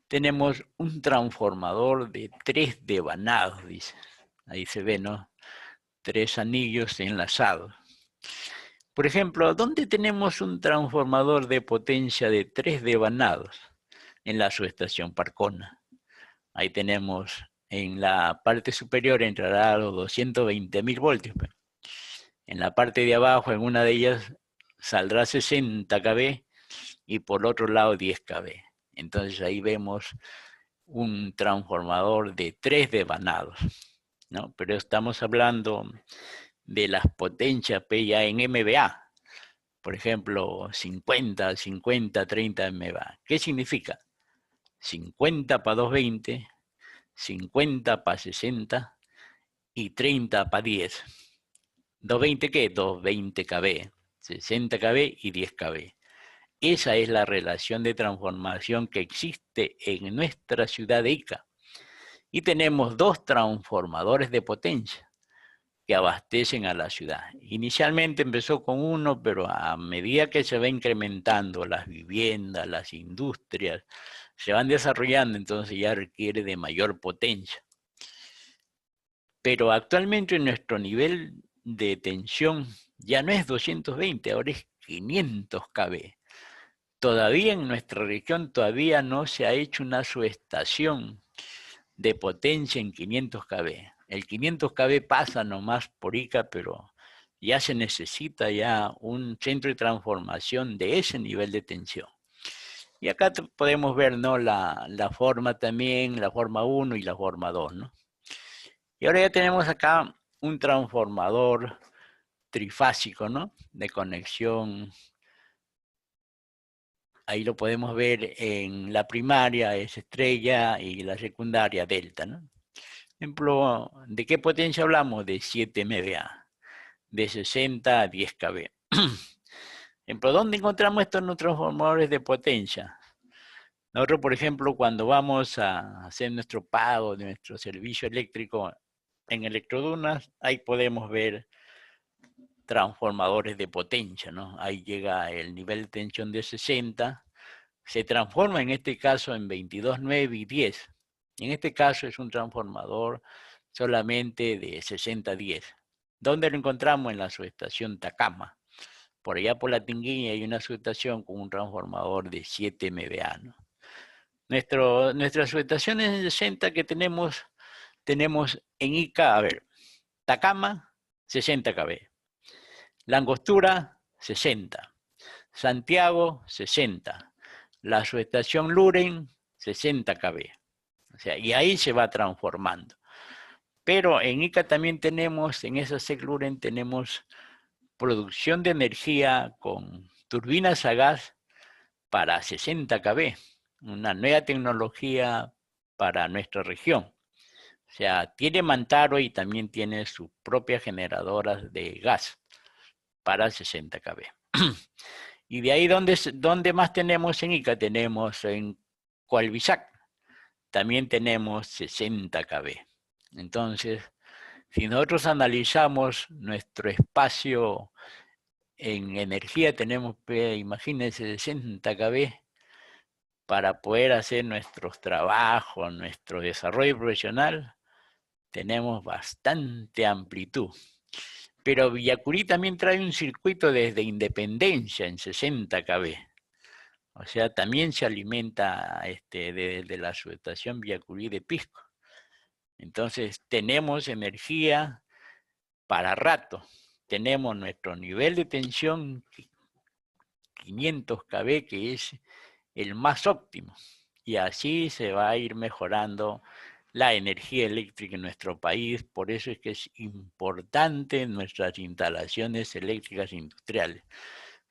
Tenemos un transformador de 3 devanados, dice. Ahí se ve, ¿no? 3 anillos enlazados. Por ejemplo, ¿dónde tenemos un transformador de potencia de 3 devanados? En la subestación Parcona. Ahí tenemos, en la parte superior entrará a los 220.000 voltios. En la parte de abajo, en una de ellas, saldrá 60 kV y por otro lado 10 kV. Entonces ahí vemos un transformador de 3 devanados, ¿no? Pero estamos hablando de las potencias ya en MVA. Por ejemplo, 50, 50, 30 MVA. ¿Qué significa? 50 para 220, 50 para 60 y 30 para 10. ¿220 qué? 220 kV, 60 kV y 10 kV. Esa es la relación de transformación que existe en nuestra ciudad de Ica. Y tenemos 2 transformadores de potencia que abastecen a la ciudad. Inicialmente empezó con uno, pero a medida que se va incrementando las viviendas, las industrias, se van desarrollando, entonces ya requiere de mayor potencia. Pero actualmente nuestro nivel de tensión ya no es 220, ahora es 500 kV. Todavía en nuestra región todavía no se ha hecho una subestación de potencia en 500 kV. El 500 kV pasa nomás por Ica, pero ya se necesita ya un centro de transformación de ese nivel de tensión. Y acá podemos ver, ¿no? la forma también, la forma 1 y la forma 2, ¿no? Y ahora ya tenemos acá un transformador trifásico, ¿no? De conexión. Ahí lo podemos ver en la primaria, es estrella, y la secundaria, delta, ¿no? Ejemplo, ¿de qué potencia hablamos? De 7 MVA, de 60 a 10 kV. Ejemplo, ¿dónde encontramos estos transformadores de potencia? Nosotros, por ejemplo, cuando vamos a hacer nuestro pago de nuestro servicio eléctrico en Electrodunas, ahí podemos ver transformadores de potencia, ¿no? Ahí llega el nivel de tensión de 60, se transforma en este caso en 22, 9 y 10. En este caso es un transformador solamente de 60-10. ¿Dónde lo encontramos? En la subestación Tacama. Por allá por la Tinguiña hay una subestación con un transformador de 7 MVA, ¿no? Nuestras subestaciones de 60 que tenemos en Ica, a ver, Tacama, 60 kV. La Angostura, 60. Santiago, 60. La subestación Luren, 60 kV. O sea, y ahí se va transformando. Pero en Ica también tenemos, en esa Secluren tenemos producción de energía con turbinas a gas para 60 kV, una nueva tecnología para nuestra región. O sea, tiene Mantaro y también tiene sus propias generadoras de gas para 60 kV. Y de ahí, ¿dónde más tenemos en Ica? Tenemos en Coalbisac, también tenemos 60 kV. Entonces, si nosotros analizamos nuestro espacio en energía, tenemos, imagínense, 60 kV para poder hacer nuestros trabajos, nuestro desarrollo profesional, tenemos bastante amplitud. Pero Villacurí también trae un circuito desde Independencia en 60 kV. O sea, también se alimenta de la subestación Villacurí de Pisco. Entonces, tenemos energía para rato. Tenemos nuestro nivel de tensión 500 kV, que es el más óptimo. Y así se va a ir mejorando la energía eléctrica en nuestro país. Por eso es que es importante nuestras instalaciones eléctricas industriales.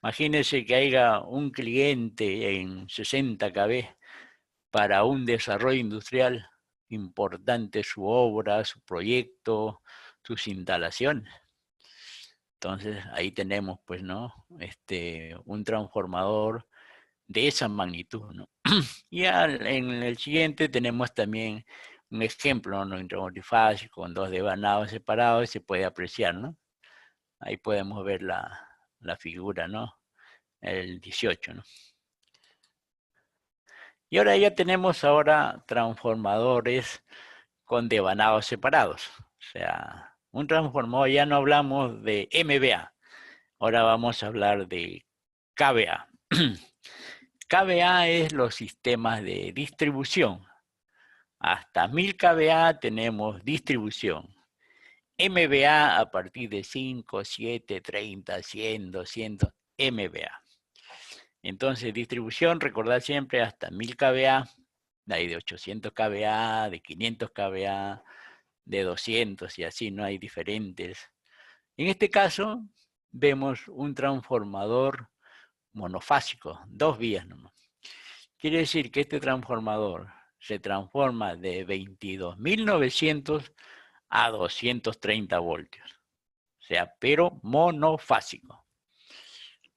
Imagínense que haya un cliente en 60 kV para un desarrollo industrial importante, su obra, su proyecto, sus instalaciones. Entonces ahí tenemos, pues, ¿no? Un transformador de esa magnitud, ¿no? Y en el siguiente tenemos también un ejemplo, ¿no? Trifásico con dos devanados separados, se puede apreciar, ¿no? Ahí podemos ver la figura, ¿no? El 18, ¿no? Y ahora ya tenemos transformadores con devanados separados. O sea, un transformador, ya no hablamos de MVA, ahora vamos a hablar de KVA. KVA es los sistemas de distribución. Hasta 1000 kVA tenemos distribución. MVA a partir de 5, 7, 30, 100, 200, MVA. Entonces, distribución, recordad siempre hasta 1000 kVA, de ahí de 800 kVA, de 500 kVA, de 200 y así, no hay diferentes. En este caso, vemos un transformador monofásico, 2 vías nomás. Quiere decir que este transformador se transforma de 22.900 a 230 voltios. O sea, pero monofásico.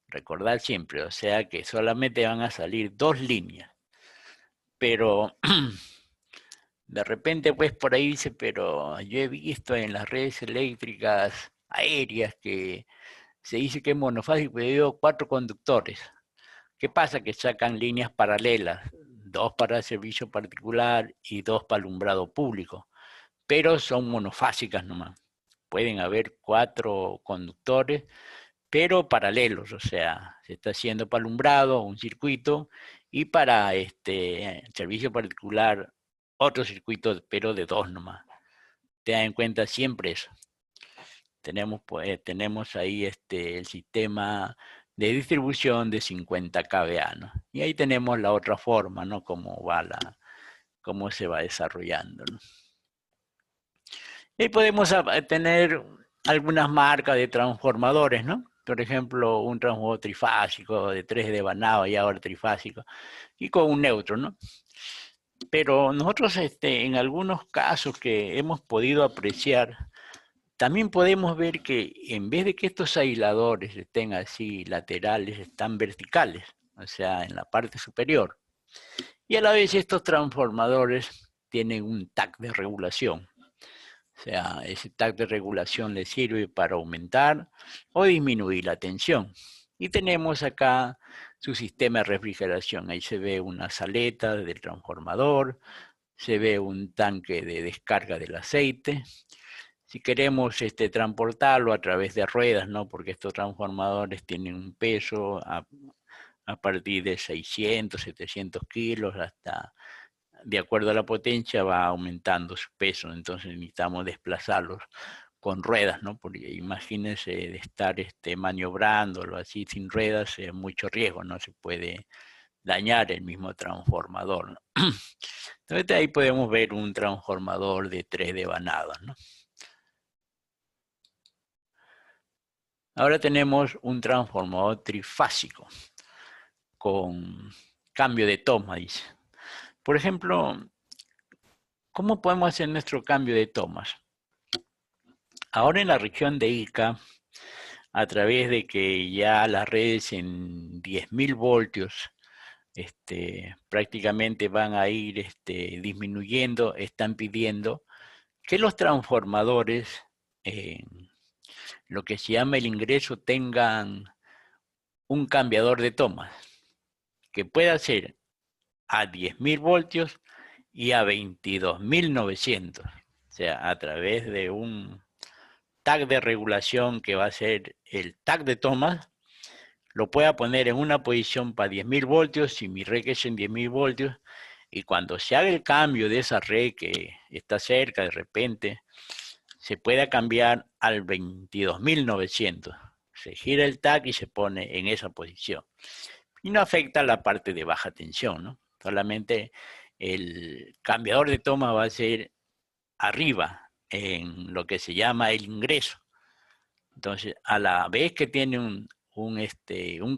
Recordad siempre, o sea que solamente van a salir 2 líneas. Pero de repente, pues por ahí dice, pero yo he visto en las redes eléctricas aéreas que se dice que es monofásico, pero yo veo 4 conductores. ¿Qué pasa? Que sacan líneas paralelas, 2 para el servicio particular y 2 para alumbrado público, pero son monofásicas nomás. Pueden haber 4 conductores, pero paralelos, o sea, se está haciendo para alumbrado un circuito y para servicio particular otro circuito, pero de 2 nomás. Tengan en cuenta siempre eso. Tenemos ahí el sistema de distribución de 50 kVA, ¿no? Y ahí tenemos la otra forma, ¿no? Cómo se va desarrollando, ¿no? Y podemos tener algunas marcas de transformadores, ¿no? Por ejemplo, un transformador trifásico de 3 devanado y ahora trifásico, y con un neutro, ¿no? Pero nosotros en algunos casos que hemos podido apreciar, también podemos ver que en vez de que estos aisladores estén así laterales, están verticales, o sea, en la parte superior. Y a la vez estos transformadores tienen un TAC de regulación. O sea, ese TAC de regulación le sirve para aumentar o disminuir la tensión. Y tenemos acá su sistema de refrigeración. Ahí se ve una saleta del transformador, se ve un tanque de descarga del aceite. Si queremos transportarlo a través de ruedas, ¿no? Porque estos transformadores tienen un peso a partir de 600, 700 kilos, hasta, de acuerdo a la potencia, va aumentando su peso. Entonces necesitamos desplazarlos con ruedas, ¿no? Porque imagínense de estar maniobrándolo así sin ruedas, es mucho riesgo, no se puede dañar el mismo transformador, ¿no? Entonces ahí podemos ver un transformador de 3 devanados, ¿no? Ahora tenemos un transformador trifásico con cambio de toma, dice. Por ejemplo, ¿cómo podemos hacer nuestro cambio de tomas? Ahora en la región de Ica, a través de que ya las redes en 10.000 voltios prácticamente van a ir disminuyendo, están pidiendo que los transformadores, lo que se llama el ingreso, tengan un cambiador de tomas que pueda ser a 10.000 voltios y a 22.900. O sea, a través de un tag de regulación que va a ser el tag de tomas, lo pueda poner en una posición para 10.000 voltios, si mi red es en 10.000 voltios, y cuando se haga el cambio de esa red que está cerca, de repente, se pueda cambiar al 22.900. Se gira el tag y se pone en esa posición. Y no afecta la parte de baja tensión, ¿no? Solamente el cambiador de toma va a ser arriba, en lo que se llama el ingreso. Entonces, a la vez que tiene un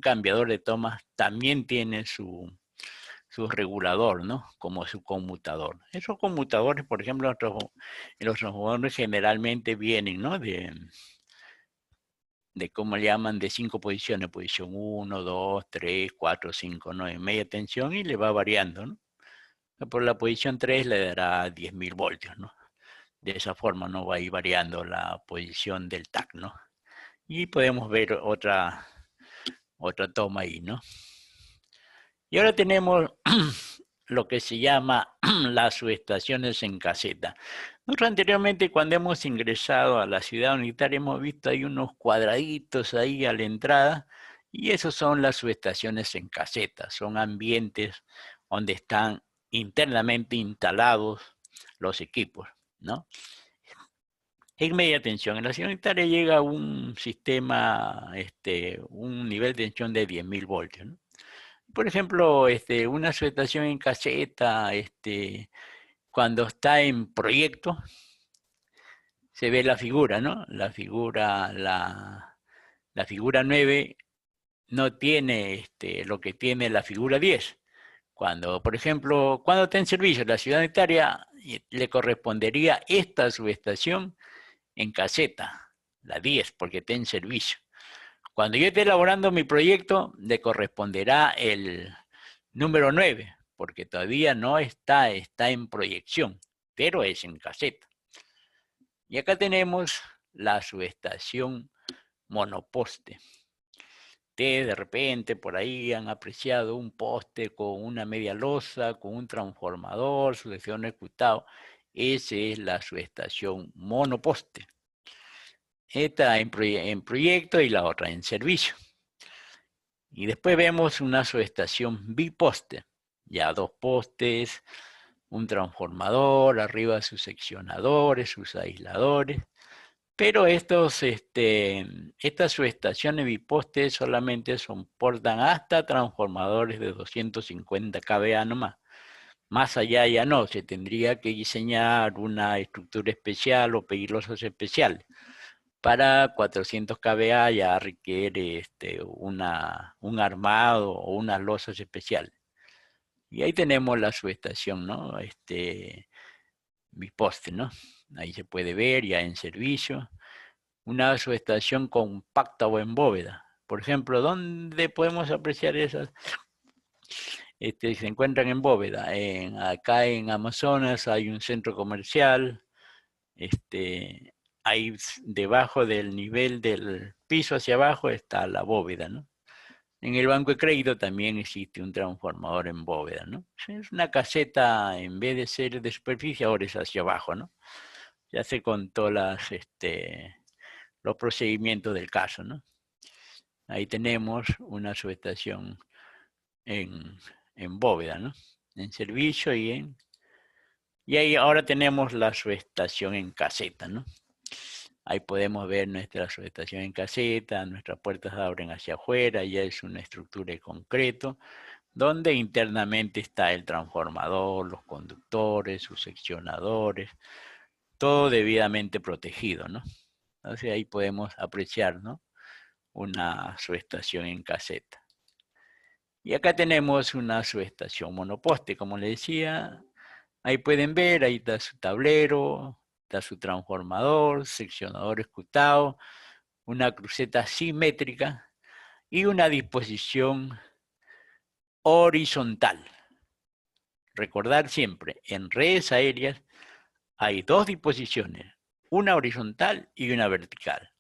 cambiador de tomas, también tiene su regulador, ¿no? Como su conmutador. Esos conmutadores, por ejemplo, los transformadores generalmente vienen, ¿no? De cómo le llaman, de 5 posiciones, posición 1, 2, 3, 4, 5, ¿no? En media tensión, y le va variando, ¿no? Por la posición 3 le dará 10.000 voltios, ¿no? De esa forma no va a ir variando la posición del tag, ¿no? Y podemos ver otra toma ahí, ¿no? Y ahora tenemos lo que se llama las subestaciones en caseta. Nosotros anteriormente, cuando hemos ingresado a la ciudad unitaria, hemos visto ahí unos cuadraditos ahí a la entrada, y esos son las subestaciones en caseta. Son ambientes donde están internamente instalados los equipos, ¿no? En media tensión. En la ciudad unitaria llega un sistema, un nivel de tensión de 10.000 voltios, ¿no? Por ejemplo, una subestación en caseta, cuando está en proyecto, se ve la figura, ¿no? La figura 9 no tiene lo que tiene la figura 10. Cuando, por ejemplo, cuando está en servicio la ciudad unitaria, le correspondería esta subestación en caseta, la 10, porque está en servicio. Cuando yo esté elaborando mi proyecto, le corresponderá el número 9, porque todavía no está en proyección, pero es en caseta. Y acá tenemos la subestación monoposte. Ustedes de repente por ahí han apreciado un poste con una media losa, con un transformador, su sección ejecutado. Esa es la subestación monoposte. Esta en proyecto y la otra en servicio. Y después vemos una subestación biposte. Ya 2 postes, un transformador, arriba sus seccionadores, sus aisladores. Pero estas subestaciones bipostes solamente soportan hasta transformadores de 250 kVA nomás. Más allá ya no, se tendría que diseñar una estructura especial o pedir losas especiales. Para 400 kVA ya requiere un armado o unas losas especiales. Y ahí tenemos la subestación, ¿no? Biposte, ¿no? Ahí se puede ver ya en servicio. Una subestación compacta o en bóveda. Por ejemplo, ¿dónde podemos apreciar esas? Se encuentran en bóveda. Acá en Amazonas hay un centro comercial. Ahí debajo del nivel del piso hacia abajo está la bóveda, ¿no? En el banco de crédito también existe un transformador en bóveda, ¿no? Es una caseta, en vez de ser de superficie, ahora es hacia abajo, ¿no? Ya se contó los procedimientos del caso, ¿no? Ahí tenemos una subestación en bóveda, ¿no? En servicio y ahí ahora tenemos la subestación en caseta, ¿no? Ahí podemos ver nuestra subestación en caseta, nuestras puertas abren hacia afuera, ya es una estructura de concreto, donde internamente está el transformador, los conductores, sus seccionadores, todo debidamente protegido, ¿no? Entonces ahí podemos apreciar, ¿no?, una subestación en caseta. Y acá tenemos una subestación monoposte, como les decía. Ahí pueden ver, ahí está su tablero, está su transformador, seccionador escutado, una cruceta simétrica y una disposición horizontal. Recordar siempre, en redes aéreas hay dos disposiciones, una horizontal y una vertical.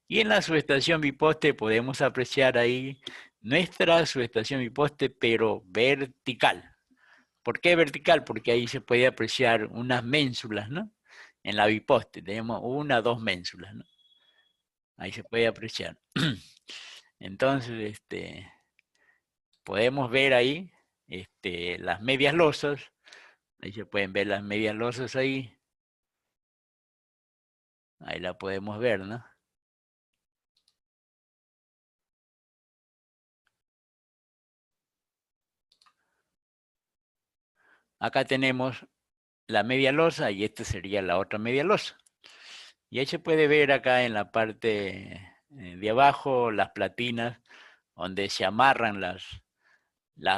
Y en la subestación biposte podemos apreciar ahí nuestra subestación biposte, pero vertical. ¿Por qué vertical? Porque ahí se puede apreciar unas ménsulas, ¿no? En la biposte tenemos una o dos ménsulas, ¿no? Ahí se puede apreciar. Entonces, podemos ver ahí las medias losas. Ahí se pueden ver las medias losas ahí. Ahí la podemos ver, ¿no? Acá tenemos la media losa y esta sería la otra media losa. Y ahí se puede ver acá en la parte de abajo las platinas donde se amarran las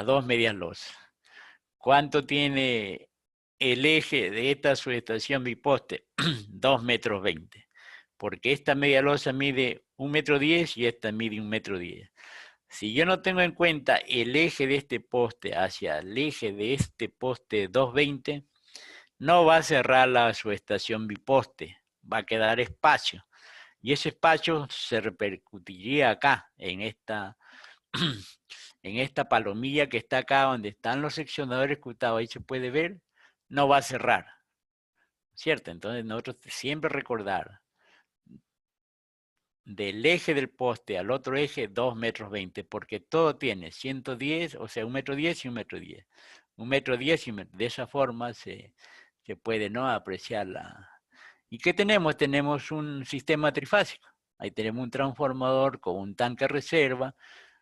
dos medias losas. ¿Cuánto tiene el eje de esta subestación biposte? 2,20 metros. Porque esta media losa mide 1,10 metros y esta mide 1,10 metros. Si yo no tengo en cuenta el eje de este poste hacia el eje de este poste 2,20, no va a cerrar la subestación biposte, va a quedar espacio. Y ese espacio se repercutiría acá, en esta palomilla que está acá, donde están los seccionadores escutados, ahí se puede ver, no va a cerrar, ¿cierto? Entonces nosotros siempre recordar, del eje del poste al otro eje, 2,20 metros, porque todo tiene 110, o sea, 1,10 metros y 1,10 metros. 1,10 metros y 1 metro. De esa forma se puede, ¿no?, apreciar la... ¿Y qué tenemos? Tenemos un sistema trifásico. Ahí tenemos un transformador con un tanque reserva,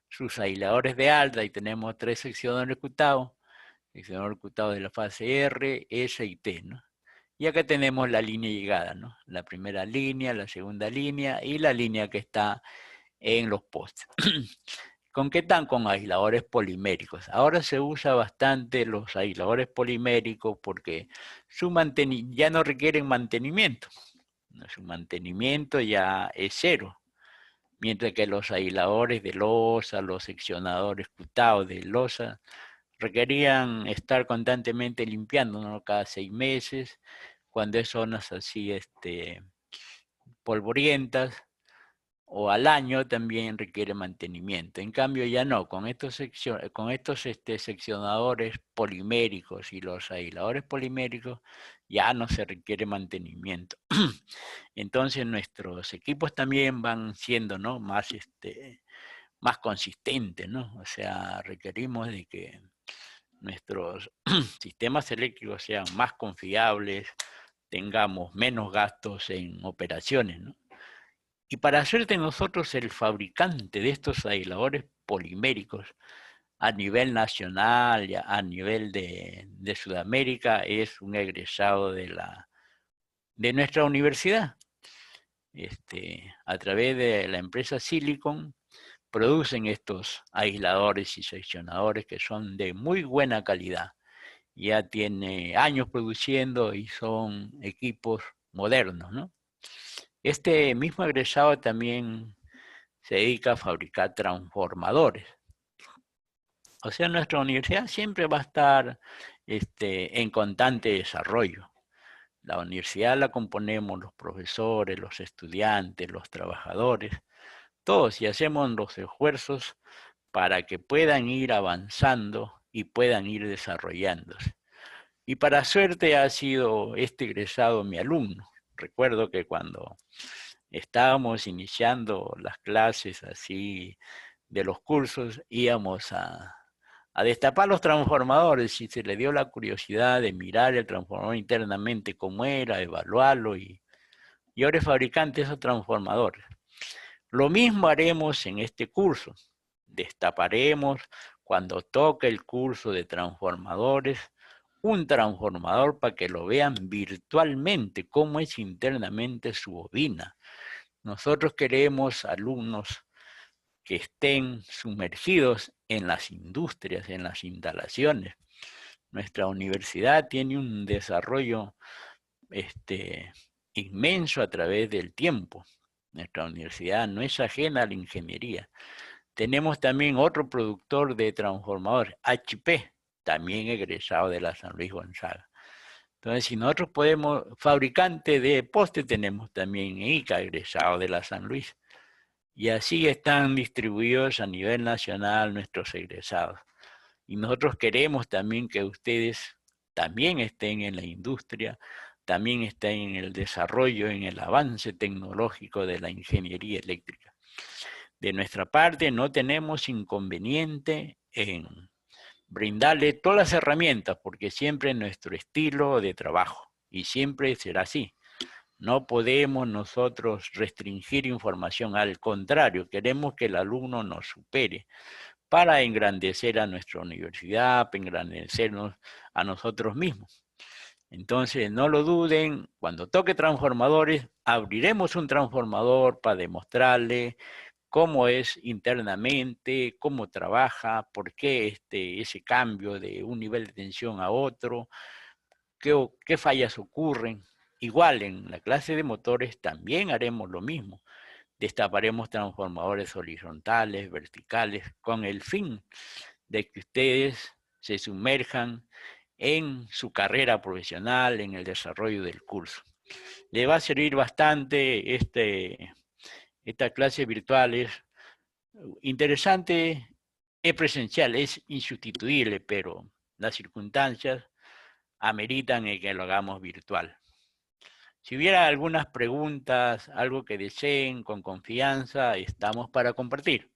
sus aisladores de alta, ahí tenemos 3 seccionadores escutados, seccionador escutado de la fase R, S y T, ¿no? Y acá tenemos la línea de llegada, ¿no? La primera línea, la segunda línea y la línea que está en los postes. ¿Con qué están? Con aisladores poliméricos. Ahora se usa bastante los aisladores poliméricos porque ya no requieren mantenimiento. Su mantenimiento ya es cero. Mientras que los aisladores de losa, los seccionadores escutados de losa, requerían estar constantemente limpiando, ¿no?, cada 6 meses, cuando es zonas así polvorientas, o al año también requiere mantenimiento. En cambio ya no, con estos seccionadores poliméricos y los aisladores poliméricos ya no se requiere mantenimiento. Entonces nuestros equipos también van siendo, ¿no?, más consistentes, ¿no? O sea, requerimos de que nuestros sistemas eléctricos sean más confiables, tengamos menos gastos en operaciones, ¿no? Y para suerte nosotros, el fabricante de estos aisladores poliméricos a nivel nacional, a nivel de Sudamérica, es un egresado de nuestra universidad. A través de la empresa Silicon, producen estos aisladores y seccionadores que son de muy buena calidad. Ya tiene años produciendo y son equipos modernos, ¿no? Este mismo egresado también se dedica a fabricar transformadores. O sea, nuestra universidad siempre va a estar en constante desarrollo. La universidad la componemos los profesores, los estudiantes, los trabajadores, todos, y hacemos los esfuerzos para que puedan ir avanzando y puedan ir desarrollándose. Y para suerte ha sido este egresado mi alumno. Recuerdo que cuando estábamos iniciando las clases así de los cursos, íbamos a destapar los transformadores y se le dio la curiosidad de mirar el transformador internamente cómo era, evaluarlo y ahora es fabricante de esos transformadores. Lo mismo haremos en este curso. Destaparemos cuando toque el curso de transformadores, un transformador para que lo vean virtualmente, cómo es internamente su bobina. Nosotros queremos alumnos que estén sumergidos en las industrias, en las instalaciones. Nuestra universidad tiene un desarrollo inmenso a través del tiempo. Nuestra universidad no es ajena a la ingeniería. Tenemos también otro productor de transformadores, HP, también egresado de la San Luis Gonzaga. Entonces, si nosotros podemos, fabricante de postes tenemos también ICA, egresado de la San Luis. Y así están distribuidos a nivel nacional nuestros egresados. Y nosotros queremos también que ustedes también estén en la industria, también estén en el desarrollo, en el avance tecnológico de la ingeniería eléctrica. De nuestra parte no tenemos inconveniente en brindarle todas las herramientas, porque siempre es nuestro estilo de trabajo y siempre será así. No podemos nosotros restringir información, al contrario, queremos que el alumno nos supere para engrandecer a nuestra universidad, para engrandecernos a nosotros mismos. Entonces, no lo duden, cuando toque transformadores, abriremos un transformador para demostrarle cómo es internamente, cómo trabaja, por qué ese cambio de un nivel de tensión a otro, qué fallas ocurren. Igual en la clase de motores también haremos lo mismo. Destaparemos transformadores horizontales, verticales, con el fin de que ustedes se sumerjan en su carrera profesional, en el desarrollo del curso. Le va a servir bastante esta clase virtual, es interesante, es presencial, es insustituible, pero las circunstancias ameritan el que lo hagamos virtual. Si hubiera algunas preguntas, algo que deseen con confianza, estamos para compartir.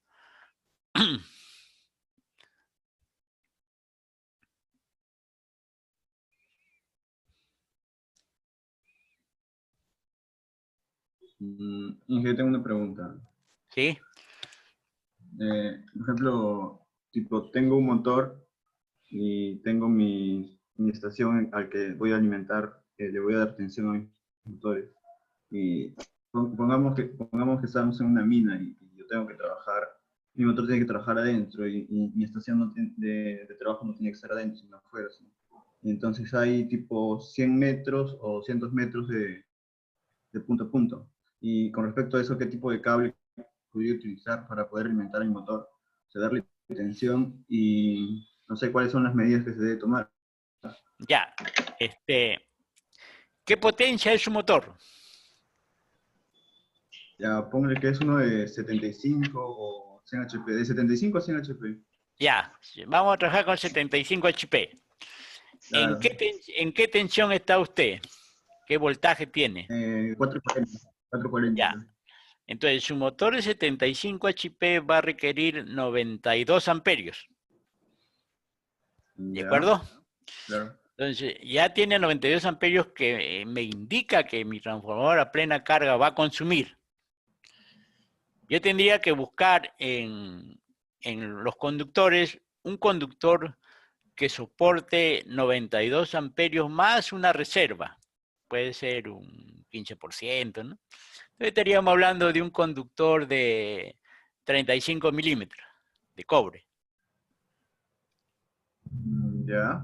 Yo tengo una pregunta. ¿Sí? Por ejemplo, tipo, tengo un motor y tengo mi estación al que voy a alimentar, le voy a dar tensión a mis motores. Y pongamos que estamos en una mina y yo tengo que trabajar, mi motor tiene que trabajar adentro y mi estación de trabajo no tiene que estar adentro, sino afuera. ¿Sí? Y entonces hay tipo 100 metros o cientos metros de punto a punto. Y con respecto a eso, ¿qué tipo de cable podría utilizar para poder alimentar el motor? O sea, darle tensión y no sé cuáles son las medidas que se debe tomar. Ya. ¿Qué potencia es su motor? Ya, póngale que es uno de 75 o 100 HP, de 75 a 100 HP. Ya, vamos a trabajar con 75 HP. Claro. ¿En qué tensión está usted? ¿Qué voltaje tiene? 440. 440. Ya. Entonces, su motor de 75 HP va a requerir 92 amperios. ¿De Ya, acuerdo? claro. Entonces, ya tiene 92 amperios que me indica que mi transformador a plena carga va a consumir. Yo tendría que buscar en los conductores un conductor que soporte 92 amperios más una reserva. Puede ser un 15%, ¿no? Entonces estaríamos hablando de un conductor de 35 milímetros de cobre. Ya.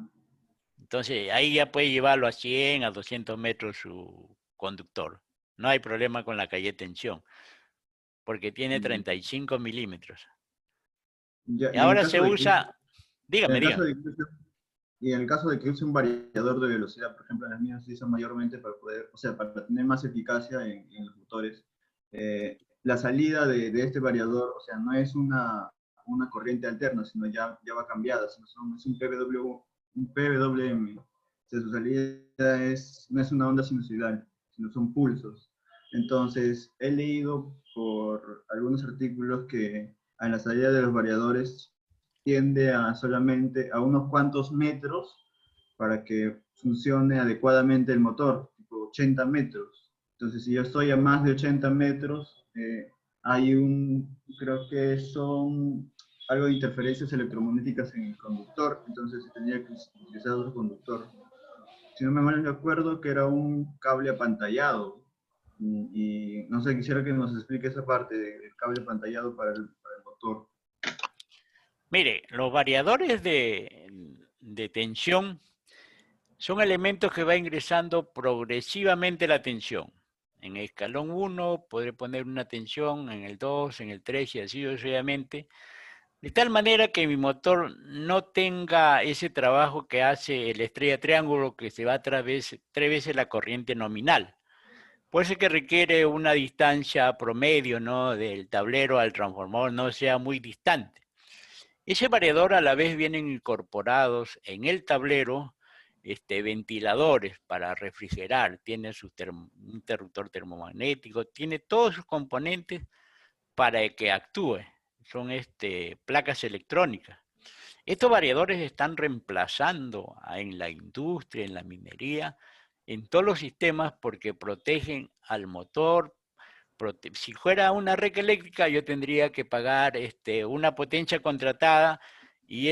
Entonces ahí ya puede llevarlo a 100, a 200 metros su conductor. No hay problema con la calle tensión, porque tiene 35 milímetros. Ya, Y y en el ahora se caso de que, usa, en dígame, el caso dígame. de que y en el caso de que use un variador de velocidad, por ejemplo, las mías se usan mayormente para poder, o sea, para tener más eficacia en los motores. La salida de este variador, o sea, no es una corriente alterna, sino ya va cambiada, sino es un PWM. O sea, su salida no es una onda sinusoidal, sino son pulsos. Entonces, he leído por algunos artículos que a la salida de los variadores tiende a solamente a unos cuantos metros para que funcione adecuadamente el motor, tipo 80 metros. Entonces, si yo estoy a más de 80 metros, creo que son algo de interferencias electromagnéticas en el conductor, entonces se tenía que utilizar otro conductor. Si no me mal me acuerdo que era un cable apantallado, y no sé, quisiera que nos explique esa parte del cable apantallado para el motor. Mire, los variadores de tensión son elementos que va ingresando progresivamente la tensión. En el escalón 1 podré poner una tensión, en el 2, en el 3 y así sucesivamente, de tal manera que mi motor no tenga ese trabajo que hace el estrella triángulo, que se va tres veces la corriente nominal. Por eso es que requiere una distancia promedio, ¿no?, del tablero al transformador no sea muy distante. Ese variador a la vez vienen incorporados en el tablero ventiladores para refrigerar, tiene un interruptor termomagnético, tiene todos sus componentes para que actúe. Son placas electrónicas. Estos variadores están reemplazando en la industria, en la minería, en todos los sistemas porque protegen al motor. Si fuera una red eléctrica, yo tendría que pagar una potencia contratada y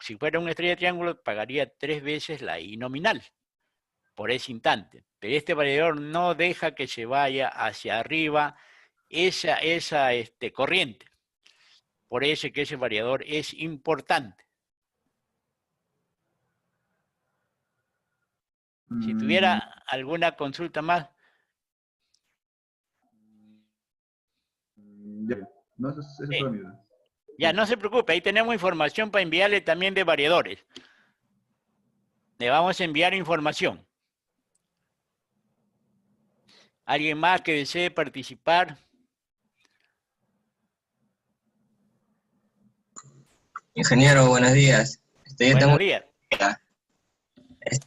si fuera una estrella de triángulo, pagaría 3 veces la I nominal por ese instante. Pero este variador no deja que se vaya hacia arriba esa corriente. Por eso es que ese variador es importante. Si tuviera alguna consulta más. Ya, no, eso es todo mi duda. Ya, no se preocupe, ahí tenemos información para enviarle también de variadores. Le vamos a enviar información. ¿Alguien más que desee participar? Ingeniero, buenos días. Buenos días.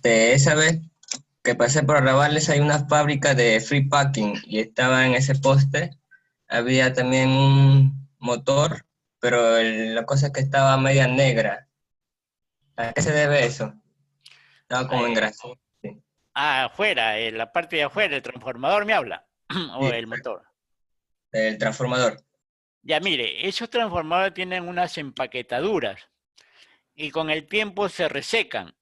Esa vez que pasé por Arrabales hay una fábrica de free packing y estaba en ese poste. Había también un motor, pero la cosa es que estaba media negra. ¿A qué se debe eso? Estaba como engrasado. Sí. Afuera, en la parte de afuera, el transformador me habla. O Sí, el motor. el transformador. Ya, mire, esos transformadores tienen unas empaquetaduras y con el tiempo se resecan.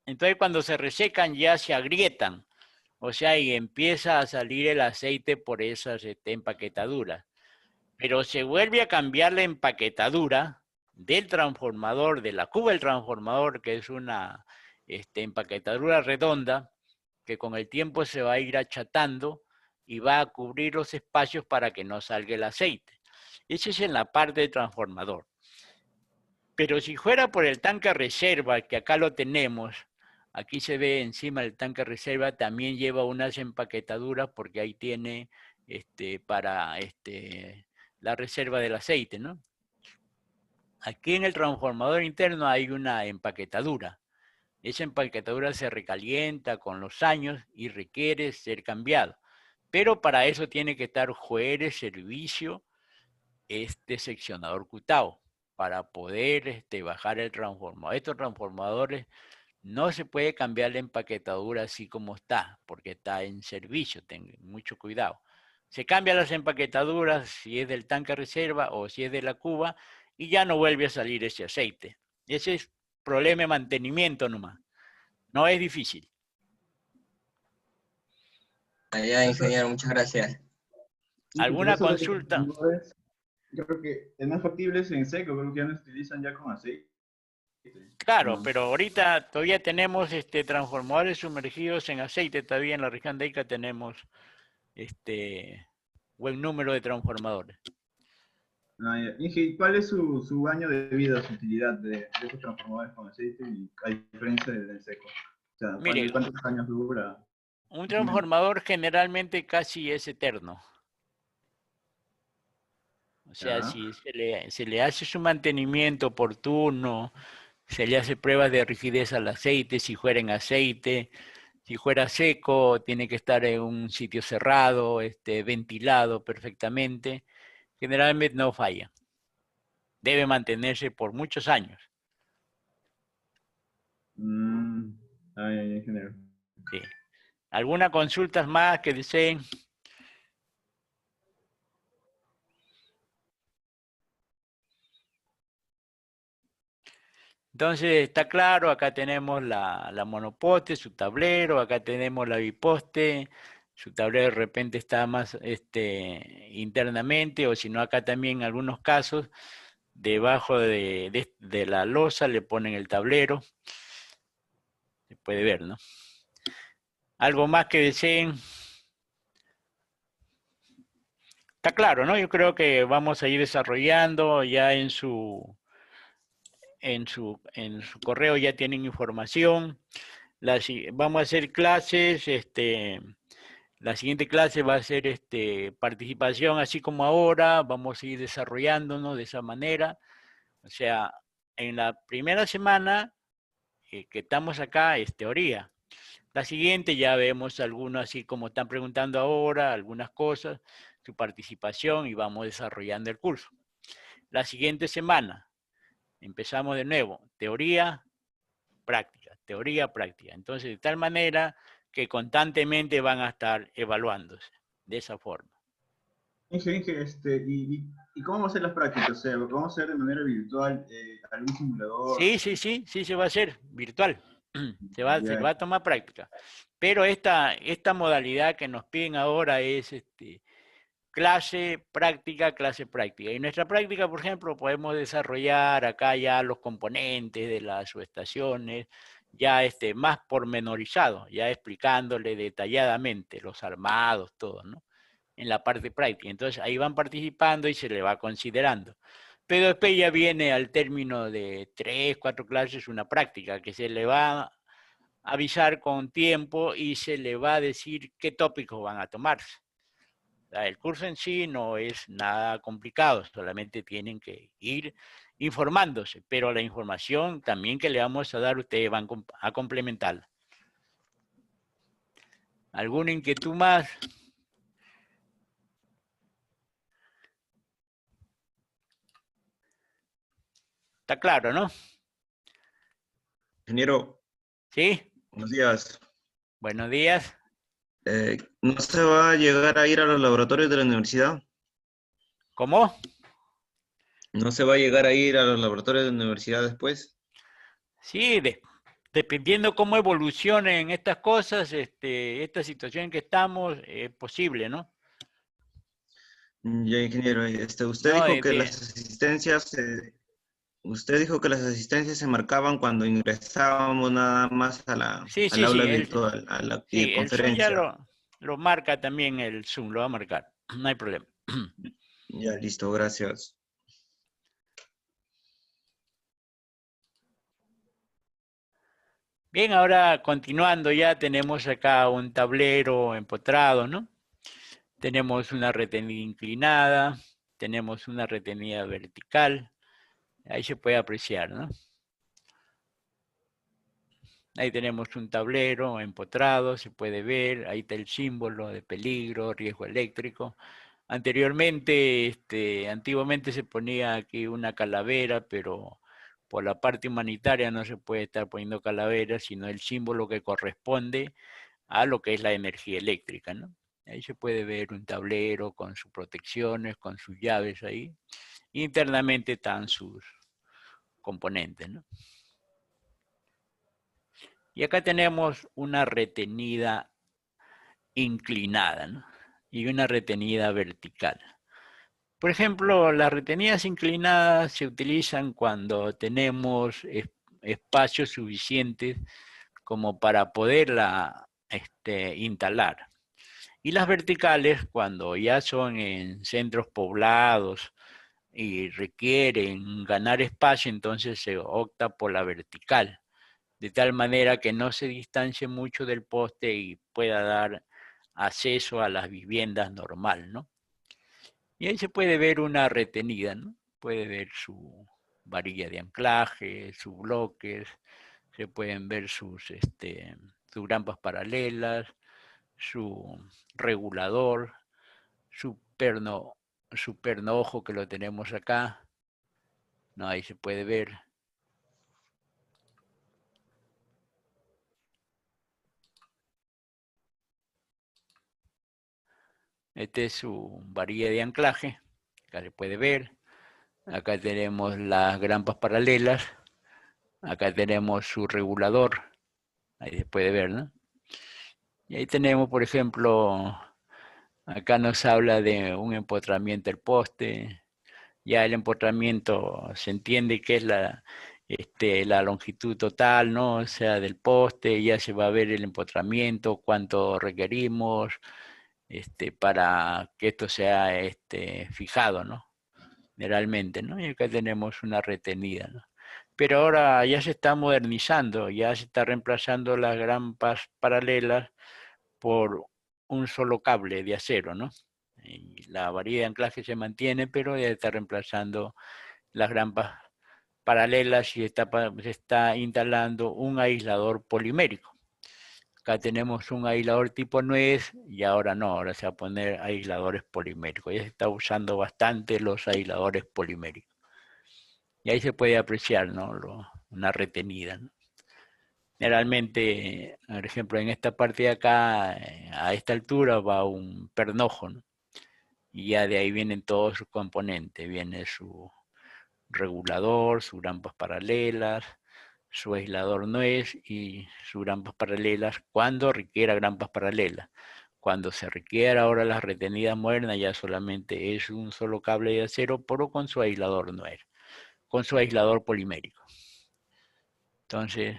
Entonces, cuando se resecan ya se agrietan. O sea, y empieza a salir el aceite por esas empaquetaduras. Pero se vuelve a cambiar la empaquetadura del transformador, de la cuba del transformador, que es una empaquetadura redonda, que con el tiempo se va a ir achatando y va a cubrir los espacios para que no salga el aceite. Eso es en la parte del transformador. Pero si fuera por el tanque reserva, que acá lo tenemos, aquí se ve encima del tanque reserva, también lleva unas empaquetaduras porque ahí tiene para la reserva del aceite, ¿no? Aquí en el transformador interno hay una empaquetadura. Esa empaquetadura se recalienta con los años y requiere ser cambiado. Pero para eso tiene que estar fuera de servicio este seccionador cutado para poder bajar el transformador. Estos transformadores no se puede cambiar la empaquetadura así como está, porque está en servicio, tengan mucho cuidado. Se cambian las empaquetaduras si es del tanque reserva o si es de la cuba y ya no vuelve a salir ese aceite. Ese es problema de mantenimiento nomás. No es difícil. Allá, ingeniero, muchas gracias. ¿Alguna consulta? Yo creo que es más factible es en seco, creo que ya no se utilizan ya con aceite. Claro, No. pero ahorita todavía tenemos transformadores sumergidos en aceite, todavía en la región de Ica tenemos buen número de transformadores. Inge, ¿cuál es su año de vida, su utilidad de estos transformadores con aceite y a diferencia del seco? O sea, Mire, ¿cuántos años dura? un transformador generalmente casi es eterno. O sea, Ya. si se le hace su mantenimiento oportuno, se le hace pruebas de rigidez al aceite, si fuera en aceite, si fuera seco, tiene que estar en un sitio cerrado, ventilado perfectamente. Generalmente no falla. Debe mantenerse por muchos años. Ingeniero. Sí. ¿Alguna consulta más que deseen? Entonces está claro, acá tenemos la monoposte, su tablero, acá tenemos la biposte, su tablero de repente está más internamente, o si no acá también en algunos casos, debajo de la losa le ponen el tablero, se puede ver, ¿no? Algo más que deseen. Está claro, ¿no? Yo creo que vamos a ir desarrollando ya en su correo ya tienen información. Vamos a hacer clases, la siguiente clase va a ser participación, así como ahora, vamos a ir desarrollándonos de esa manera. O sea, en la primera semana que estamos acá es teoría. La siguiente ya vemos algunos, así como están preguntando ahora, algunas cosas, su participación y vamos desarrollando el curso. La siguiente semana empezamos de nuevo, teoría, práctica, teoría, práctica. Entonces, de tal manera que constantemente van a estar evaluándose de esa forma. Inge, ¿y cómo vamos a hacer las prácticas? O sea, ¿vamos a hacer de manera virtual algún simulador? Sí, se va a hacer virtual. Se va Ya, a tomar práctica. Pero esta modalidad que nos piden ahora es clase, práctica, clase, práctica. Y en nuestra práctica, por ejemplo, podemos desarrollar acá ya los componentes de las subestaciones, ya más pormenorizado, ya explicándole detalladamente los armados, todo, ¿no? En la parte práctica. Entonces ahí van participando y se le va considerando. Pero después ya viene al término de 3, 4 clases una práctica que se le va a avisar con tiempo y se le va a decir qué tópicos van a tomarse. El curso en sí no es nada complicado, solamente tienen que ir informándose, pero la información también que le vamos a dar, ustedes van a complementarla. ¿Alguna inquietud más? Está claro, ¿no? Ingeniero, ¿Sí? buenos días. Buenos días. ¿No se va a llegar a ir a los laboratorios de la universidad? ¿Cómo? ¿No se va a llegar a ir a los laboratorios de la universidad después? Sí, dependiendo cómo evolucionen estas cosas, esta situación en que estamos, es posible, ¿no? Ya, ingeniero, usted No, dijo que usted dijo que las asistencias se marcaban cuando ingresábamos nada más sí, al sí, sí, aula virtual, a la sí, el Zoom ya videoconferencia. lo marca también el Zoom, lo va a marcar, no hay problema. Ya, listo, gracias. Bien, ahora continuando ya tenemos acá un tablero empotrado, ¿no? Tenemos una retenida inclinada, tenemos una retenida vertical, ahí se puede apreciar, ¿no? Ahí tenemos un tablero empotrado, se puede ver, ahí está el símbolo de peligro, riesgo eléctrico. Anteriormente, antiguamente se ponía aquí una calavera, pero por la parte humanitaria no se puede estar poniendo calaveras, sino el símbolo que corresponde a lo que es la energía eléctrica, ¿no? Ahí se puede ver un tablero con sus protecciones, con sus llaves ahí. Internamente están sus componentes, ¿no? Y acá tenemos una retenida inclinada, ¿no? Y una retenida vertical. Por ejemplo, las retenidas inclinadas se utilizan cuando tenemos espacios suficientes como para poderla instalar. Y las verticales, cuando ya son en centros poblados y requieren ganar espacio, entonces se opta por la vertical, de tal manera que no se distancie mucho del poste y pueda dar acceso a las viviendas normal, ¿no? Y ahí se puede ver una retenida, ¿no? Puede ver su varilla de anclaje, sus bloques, se pueden ver sus rampas paralelas, su regulador, su perno ojo que lo tenemos acá, ¿no? Ahí se puede ver. Este es su varilla de anclaje, acá se puede ver. Acá tenemos las grampas paralelas, Acá tenemos su regulador. Ahí se puede ver, ¿no? Y ahí tenemos, por ejemplo, acá nos habla de un empotramiento del poste. Ya el empotramiento se entiende que es la longitud total, ¿no? O sea, del poste, ya se va a ver el empotramiento, cuánto requerimos, para que esto sea fijado, ¿no? Generalmente, ¿no? Y acá tenemos una retenida, ¿no? Pero ahora ya se está modernizando, ya se está reemplazando las grampas paralelas por un solo cable de acero, ¿no? Y la varilla de anclaje se mantiene, pero ya está reemplazando las grampas paralelas y se está instalando un aislador polimérico. Acá tenemos un aislador tipo nuez y ahora no, ahora se va a poner aisladores poliméricos. Ya se está usando bastante los aisladores poliméricos. Y ahí se puede apreciar, ¿no? Una retenida, ¿no? Generalmente, por ejemplo, en esta parte de acá, a esta altura va un pernojo, ¿no? Y ya de ahí vienen todos sus componentes. Viene su regulador, sus grampas paralelas, su aislador nuez y sus grampas paralelas cuando requiera grampas paralelas. Cuando se requiera ahora las retenidas modernas ya solamente es un solo cable de acero, pero con su aislador nuez, con su aislador polimérico. Entonces,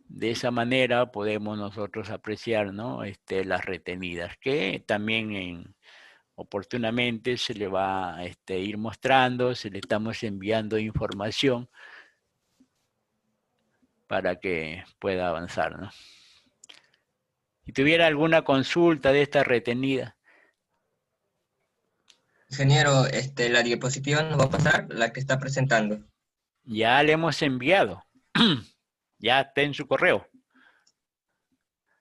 de esa manera podemos nosotros apreciar, ¿no? Las retenidas, que también oportunamente se le va a ir mostrando, se le estamos enviando información para que pueda avanzar, ¿no? Si tuviera alguna consulta de esta retenida. Ingeniero, la diapositiva nos va a pasar, la que está presentando. Ya le hemos enviado. Ya está en su correo.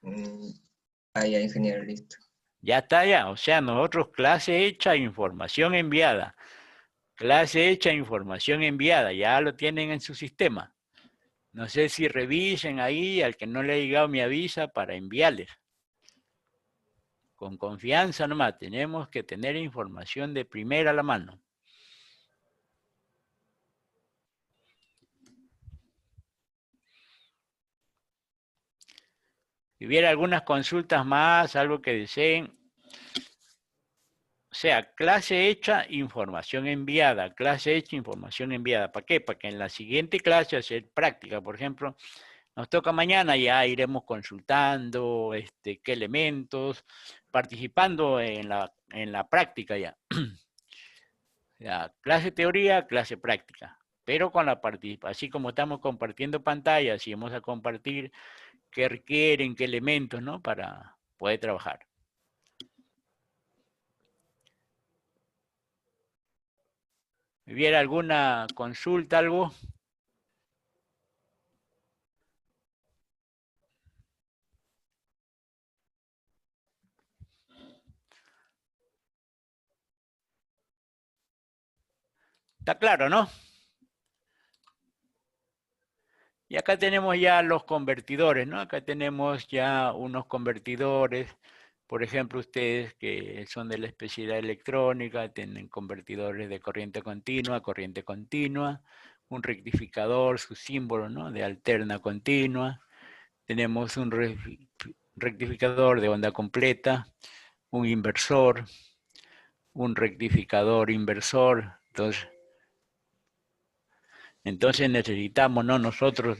Ya, ingeniero, listo. Ya está ya. O sea, nosotros clase hecha, información enviada. Clase hecha, información enviada. Ya lo tienen en su sistema. No sé si revisen ahí, al que no le ha llegado mi avisa para enviarles. Con confianza nomás, tenemos que tener información de primera a la mano. Si hubiera algunas consultas más, algo que deseen. O sea, clase hecha, información enviada. Clase hecha, información enviada. ¿Para qué? Para que en la siguiente clase hacer práctica. Por ejemplo, nos toca mañana, ya iremos consultando qué elementos, participando en la práctica ya. Ya, clase teoría, clase práctica. Pero con la participación, así como estamos compartiendo pantallas y vamos a compartir qué requieren, qué elementos, ¿no? Para poder trabajar. ¿Hubiera alguna consulta, algo? Está claro, ¿no? Y acá tenemos ya los convertidores, ¿no? Acá tenemos ya unos convertidores. Por ejemplo, ustedes que son de la especialidad electrónica, tienen convertidores de corriente continua, un rectificador, su símbolo, ¿no? De alterna continua. Tenemos un rectificador de onda completa, un inversor, un rectificador inversor. Entonces necesitamos, ¿no? Nosotros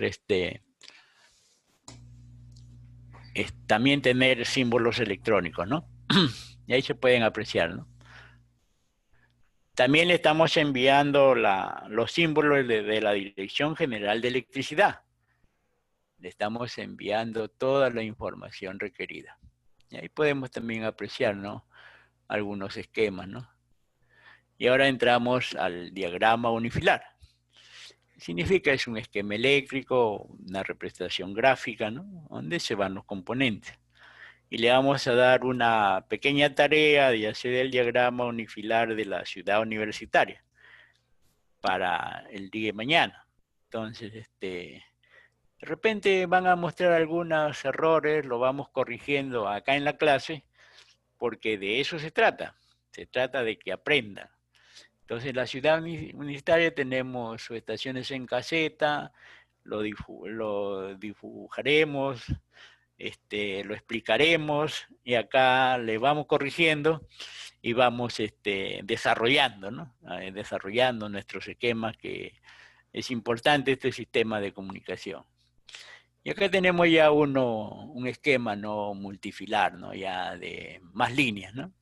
también tener símbolos electrónicos, ¿no? Y ahí se pueden apreciar, ¿no? También le estamos enviando los símbolos de la Dirección General de Electricidad. Le estamos enviando toda la información requerida. Y ahí podemos también apreciar, ¿no? Algunos esquemas, ¿no? Y ahora entramos al diagrama unifilar. Significa es un esquema eléctrico, una representación gráfica, ¿no? Donde se van los componentes. Y le vamos a dar una pequeña tarea de hacer el diagrama unifilar de la ciudad universitaria para el día de mañana. Entonces, de repente van a mostrar algunos errores, lo vamos corrigiendo acá en la clase, porque de eso se trata de que aprendan. Entonces, en la ciudad universitaria tenemos sus estaciones en caseta, lo dibujaremos, lo explicaremos y acá le vamos corrigiendo y vamos desarrollando, ¿no? Desarrollando nuestros esquemas, que es importante este sistema de comunicación. Y acá tenemos ya un esquema no multifilar, ¿no? Ya de más líneas, ¿no?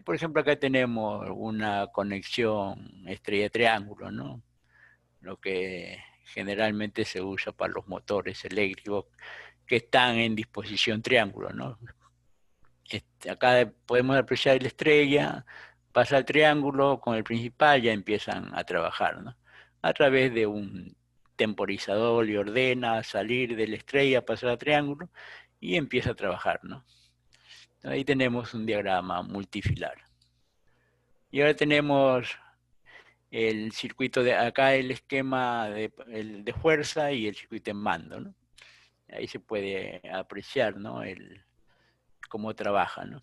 Por ejemplo, acá tenemos una conexión estrella-triángulo, ¿no? Lo que generalmente se usa para los motores eléctricos que están en disposición triángulo, ¿no? Acá podemos apreciar la estrella, pasa al triángulo, con el principal ya empiezan a trabajar, ¿no? A través de un temporizador le ordena salir de la estrella, pasar al triángulo y empieza a trabajar, ¿no? Ahí tenemos un diagrama multifilar. Y ahora tenemos el circuito de acá, el esquema de fuerza y el circuito en mando, ¿no? Ahí se puede apreciar, ¿no? Cómo trabaja, ¿no?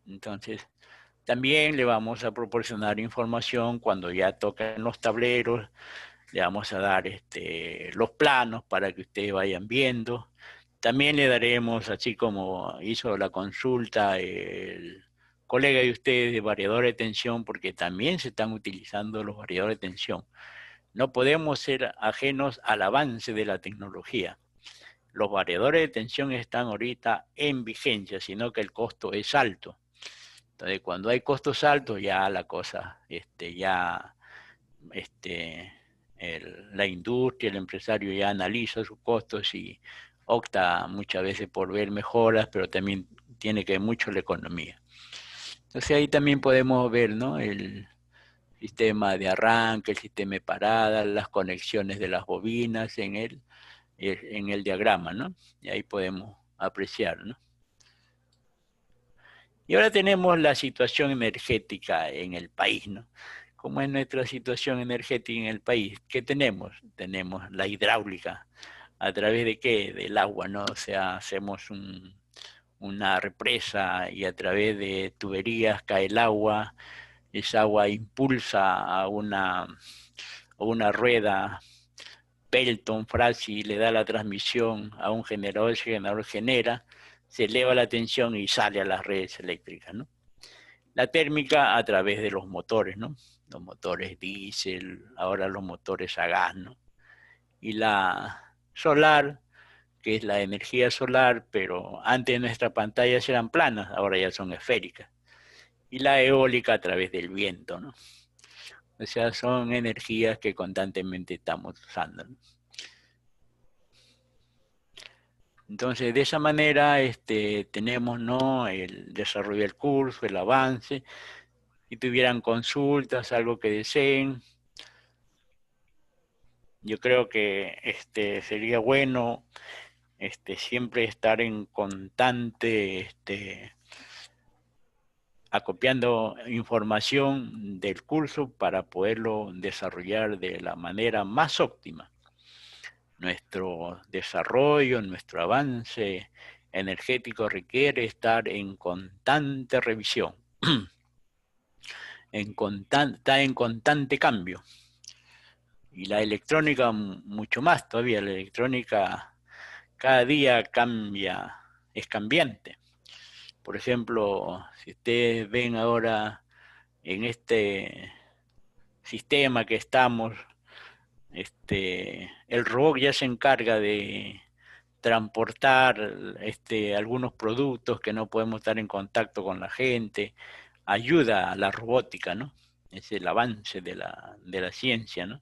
Entonces, también le vamos a proporcionar información cuando ya tocan los tableros, le vamos a dar los planos para que ustedes vayan viendo. También le daremos, así como hizo la consulta el colega de ustedes, de variadores de tensión, porque también se están utilizando los variadores de tensión. No podemos ser ajenos al avance de la tecnología. Los variadores de tensión están ahorita en vigencia, sino que el costo es alto. Entonces, cuando hay costos altos, ya la cosa, la industria, el empresario ya analiza sus costos y opta muchas veces por ver mejoras, pero también tiene que ver mucho la economía. Entonces ahí también podemos ver, ¿no? El sistema de arranque, el sistema de parada, las conexiones de las bobinas en el diagrama, ¿no? Y ahí podemos apreciar, ¿no? Y ahora tenemos la situación energética en el país, ¿no? ¿Cómo es nuestra situación energética en el país? ¿Qué tenemos? Tenemos la hidráulica. ¿A través de qué? Del agua, ¿no? O sea, hacemos una represa y a través de tuberías cae el agua. Esa agua impulsa a una rueda Pelton, Frasi, le da la transmisión a un generador, ese generador genera, se eleva la tensión y sale a las redes eléctricas, ¿no? La térmica a través de los motores, ¿no? Los motores diésel, ahora los motores a gas, ¿no? Y la solar, que es la energía solar, pero antes nuestras pantallas eran planas, ahora ya son esféricas. Y la eólica a través del viento, ¿no? O sea, son energías que constantemente estamos usando, ¿no? Entonces, de esa manera tenemos, ¿no? El desarrollo del curso, el avance. Si tuvieran consultas, algo que deseen, yo creo que sería bueno siempre estar en constante acopiando información del curso para poderlo desarrollar de la manera más óptima. Nuestro desarrollo, nuestro avance energético requiere estar en constante revisión, está en constante cambio. Y la electrónica mucho más todavía, la electrónica cada día cambia, es cambiante. Por ejemplo, si ustedes ven ahora en este sistema que estamos, el robot ya se encarga de transportar algunos productos que no podemos estar en contacto con la gente, ayuda a la robótica, ¿no? Es el avance de la ciencia, ¿no?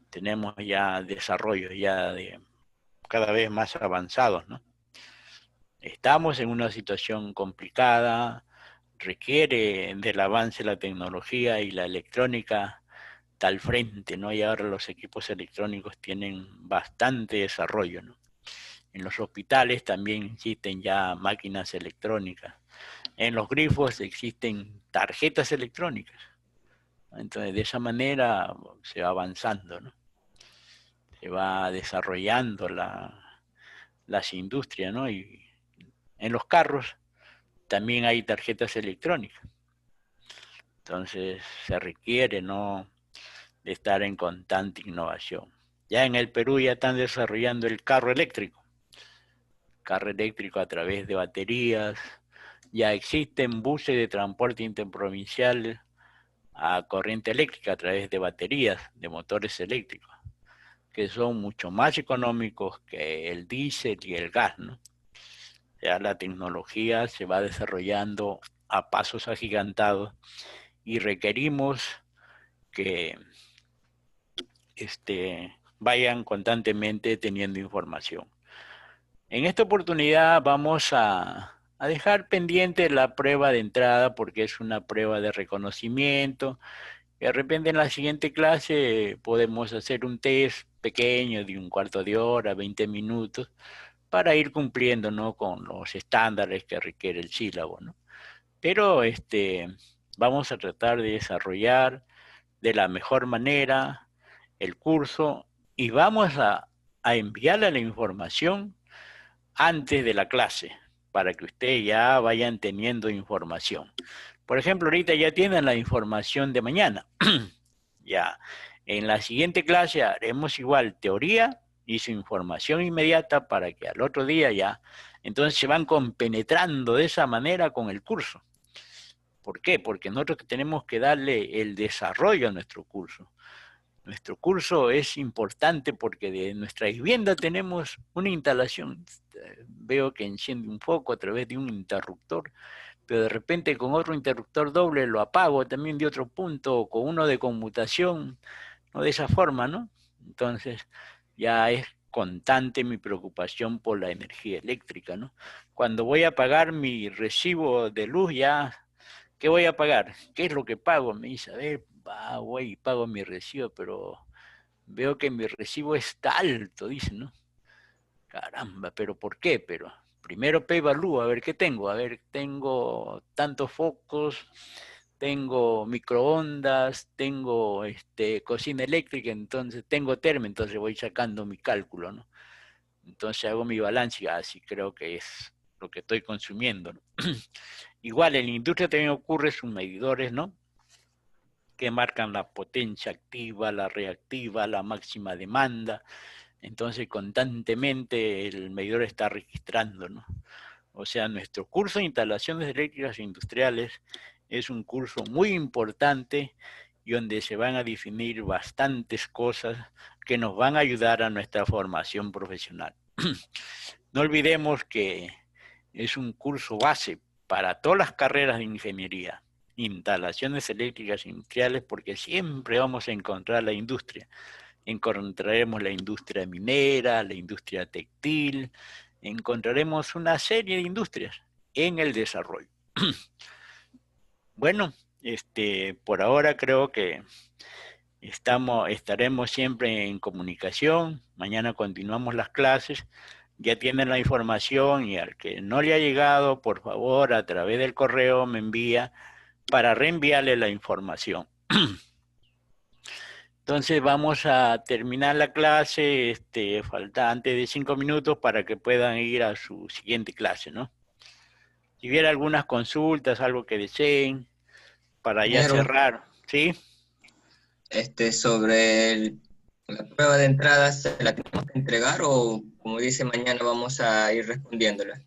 Tenemos ya desarrollos ya cada vez más avanzados, ¿no? Estamos en una situación complicada, requiere del avance de la tecnología y la electrónica está al frente, ¿no? Y ahora los equipos electrónicos tienen bastante desarrollo, ¿no? En los hospitales también existen ya máquinas electrónicas. En los grifos existen tarjetas electrónicas. Entonces, de esa manera se va avanzando, ¿no? Se va desarrollando las industrias, ¿no? Y en los carros también hay tarjetas electrónicas. Entonces, se requiere, ¿no?, de estar en constante innovación. Ya en el Perú ya están desarrollando el carro eléctrico. Carro eléctrico a través de baterías. Ya existen buses de transporte interprovincial a corriente eléctrica a través de baterías, de motores eléctricos, que son mucho más económicos que el diésel y el gas, ¿no? Ya la tecnología se va desarrollando a pasos agigantados y requerimos que vayan constantemente teniendo información. En esta oportunidad vamos a dejar pendiente la prueba de entrada porque es una prueba de reconocimiento. De repente en la siguiente clase podemos hacer un test pequeño de un cuarto de hora, 20 minutos, para ir cumpliendo, ¿no?, con los estándares que requiere el sílabo, ¿no? Pero vamos a tratar de desarrollar de la mejor manera el curso y vamos a enviarle la información antes de la clase para que ustedes ya vayan teniendo información. Por ejemplo, ahorita ya tienen la información de mañana. Ya, en la siguiente clase haremos igual teoría y su información inmediata para que al otro día ya, entonces se van compenetrando de esa manera con el curso. ¿Por qué? Porque nosotros tenemos que darle el desarrollo a nuestro curso. Nuestro curso es importante porque de nuestra vivienda tenemos una instalación. Veo que enciende un foco a través de un interruptor, pero de repente con otro interruptor doble lo apago también de otro punto, o con uno de conmutación, no de esa forma, ¿no? Entonces ya es constante mi preocupación por la energía eléctrica, ¿no? Cuando voy a pagar mi recibo de luz, ya, ¿qué voy a pagar? ¿Qué es lo que pago? Me dice, a ver, voy y pago mi recibo, pero veo que mi recibo está alto, dice, ¿no? Caramba, ¿pero por qué? Pero primero pay value, a ver qué tengo. A ver, tengo tantos focos, tengo microondas, tengo cocina eléctrica, entonces tengo termo, entonces voy sacando mi cálculo, ¿no? Entonces hago mi balance y así creo que es lo que estoy consumiendo, ¿no? Igual en la industria también ocurre sus medidores, ¿no?, que marcan la potencia activa, la reactiva, la máxima demanda. Entonces constantemente el medidor está registrando, ¿no? O sea, nuestro curso de instalaciones eléctricas e industriales es un curso muy importante y donde se van a definir bastantes cosas que nos van a ayudar a nuestra formación profesional. No olvidemos que es un curso base para todas las carreras de ingeniería, instalaciones eléctricas e industriales, porque siempre vamos a encontrar la industria. Encontraremos la industria minera, la industria textil, encontraremos una serie de industrias en el desarrollo. Bueno, por ahora creo que estaremos siempre en comunicación. Mañana continuamos las clases. Ya tienen la información y al que no le ha llegado, por favor, a través del correo me envía para reenviarle la información. Entonces vamos a terminar la clase, falta antes de 5 minutos para que puedan ir a su siguiente clase, ¿no? Si hubiera algunas consultas, algo que deseen, para ya Ingeniero, cerrar, ¿sí? la prueba de entrada, ¿se la tenemos que entregar o, como dice, mañana vamos a ir respondiéndola?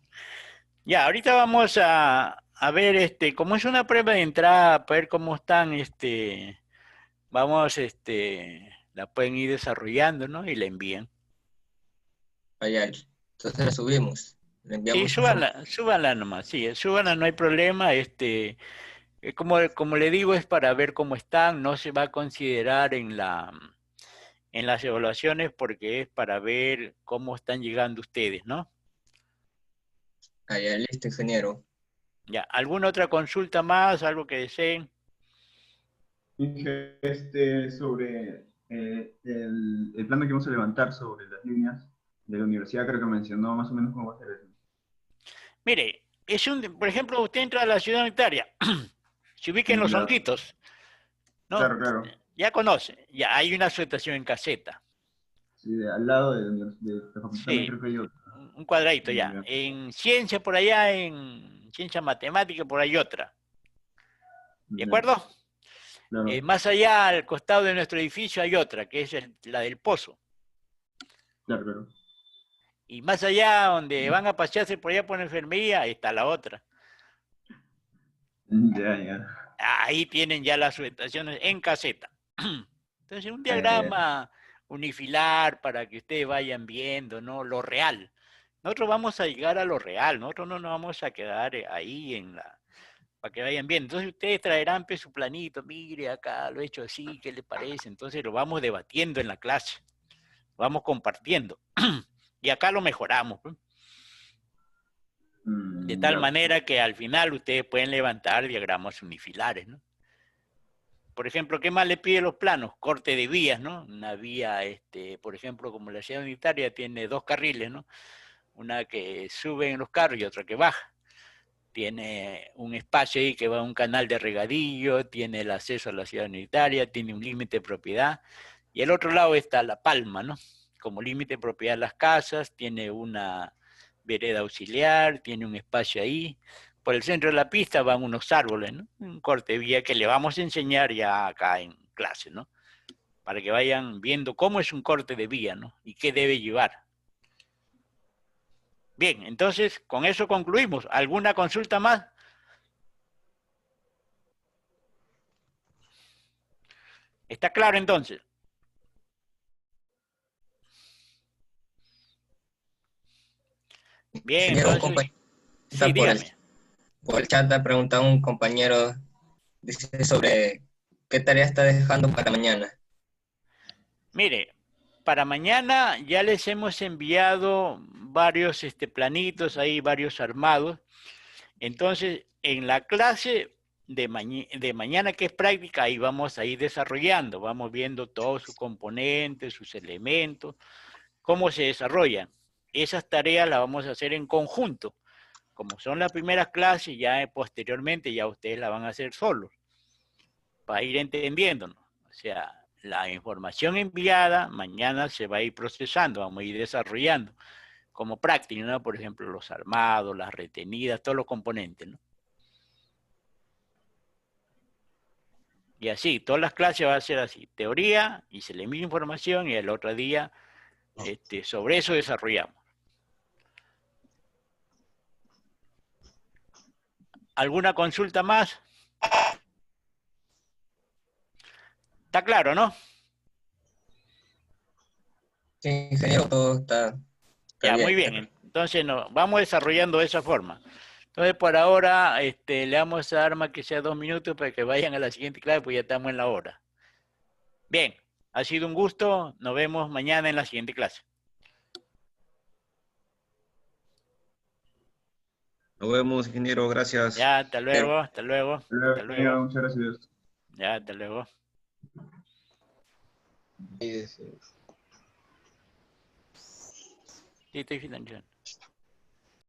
Ya, ahorita vamos a ver, como es una prueba de entrada, para ver cómo están, vamos, la pueden ir desarrollando, ¿no? Y la envían. Vaya, entonces la subimos, le Sí, enviamos súbanla, súbanla nomás, sí, súbanla, no hay problema, como le digo, es para ver cómo están, no se va a considerar en las evaluaciones porque es para ver cómo están llegando ustedes, ¿no? allá, listo, ingeniero. Ya, ¿alguna otra consulta más, algo que deseen? Dije, sobre el plan que vamos a levantar sobre las líneas de la universidad, creo que mencionó más o menos cómo va a ser eso. Mire, por ejemplo, usted entra a la ciudad unitaria, se ubica en los Ya, Honguitos, ¿no? claro, claro. Ya conoce, ya hay una subestación en caseta, Sí, al lado de la facultad también sí, creo que hay otro. un cuadradito ya. Ya, En ciencia por allá, en ciencia matemática por ahí otra, ¿de ya, acuerdo? claro. Más allá, al costado de nuestro edificio, hay otra, que es la del Pozo. Claro, claro. Y más allá, donde van a pasearse por allá por la enfermería, ahí está la otra. Ya, ya. Ahí tienen ya las subestaciones en caseta. Entonces, un Ah, ya, ya. diagrama unifilar para que ustedes vayan viendo, ¿no? Lo real. Nosotros vamos a llegar a lo real, nosotros no nos vamos a quedar ahí para que vayan viendo. Entonces ustedes traerán pues, su planito, mire acá lo he hecho así, ¿qué le parece? Entonces lo vamos debatiendo en la clase, vamos compartiendo. Y acá lo mejoramos, pues. De tal Ya. manera que al final ustedes pueden levantar diagramas unifilares, ¿no? Por ejemplo, ¿qué más le piden los planos? Corte de vías, ¿no? Una vía, por ejemplo, como la ciudad unitaria tiene 2 carriles, ¿no? Una que sube en los carros y otra que baja. Tiene un espacio ahí que va a un canal de regadío, tiene el acceso a la ciudad unitaria, tiene un límite de propiedad. Y al otro lado está La Palma, ¿no? Como límite de propiedad de las casas, tiene una vereda auxiliar, tiene un espacio ahí. Por el centro de la pista van unos árboles, ¿no? Un corte de vía que le vamos a enseñar ya acá en clase, ¿no? Para que vayan viendo cómo es un corte de vía, ¿no? Y qué debe llevar. Bien, entonces con eso concluimos. ¿Alguna consulta más? ¿Está claro entonces? Bien, Ingeniero, un entonces, compañero sí, dígame. por el chat ha preguntado un compañero, dice sobre qué tarea está dejando para mañana. Mire, para mañana ya les hemos enviado varios planitos ahí, varios armados. Entonces, en la clase de mañana, que es práctica, ahí vamos a ir desarrollando, vamos viendo todos sus componentes, sus elementos, cómo se desarrollan. Esas tareas las vamos a hacer en conjunto. Como son las primeras clases, ya posteriormente ya ustedes la van a hacer solos, para ir entendiéndonos. O sea, la información enviada mañana se va a ir procesando, vamos a ir desarrollando como práctica, ¿no? Por ejemplo, los armados, las retenidas, todos los componentes, ¿no? Y así, todas las clases van a ser así, teoría, y se le envía información y el otro día sobre eso desarrollamos. ¿Alguna consulta más? ¿Está claro, no? Sí, ingeniero, todo está Ya, muy bien. bien. Entonces, vamos desarrollando de esa forma. Entonces, por ahora, le vamos a dar más que sea 2 minutos para que vayan a la siguiente clase, pues ya estamos en la hora. Bien, ha sido un gusto. Nos vemos mañana en la siguiente clase. Nos vemos, ingeniero, gracias. Ya, hasta luego, hasta luego, hasta luego. Muchas gracias. Ya, hasta luego. Sí, estoy finalizando.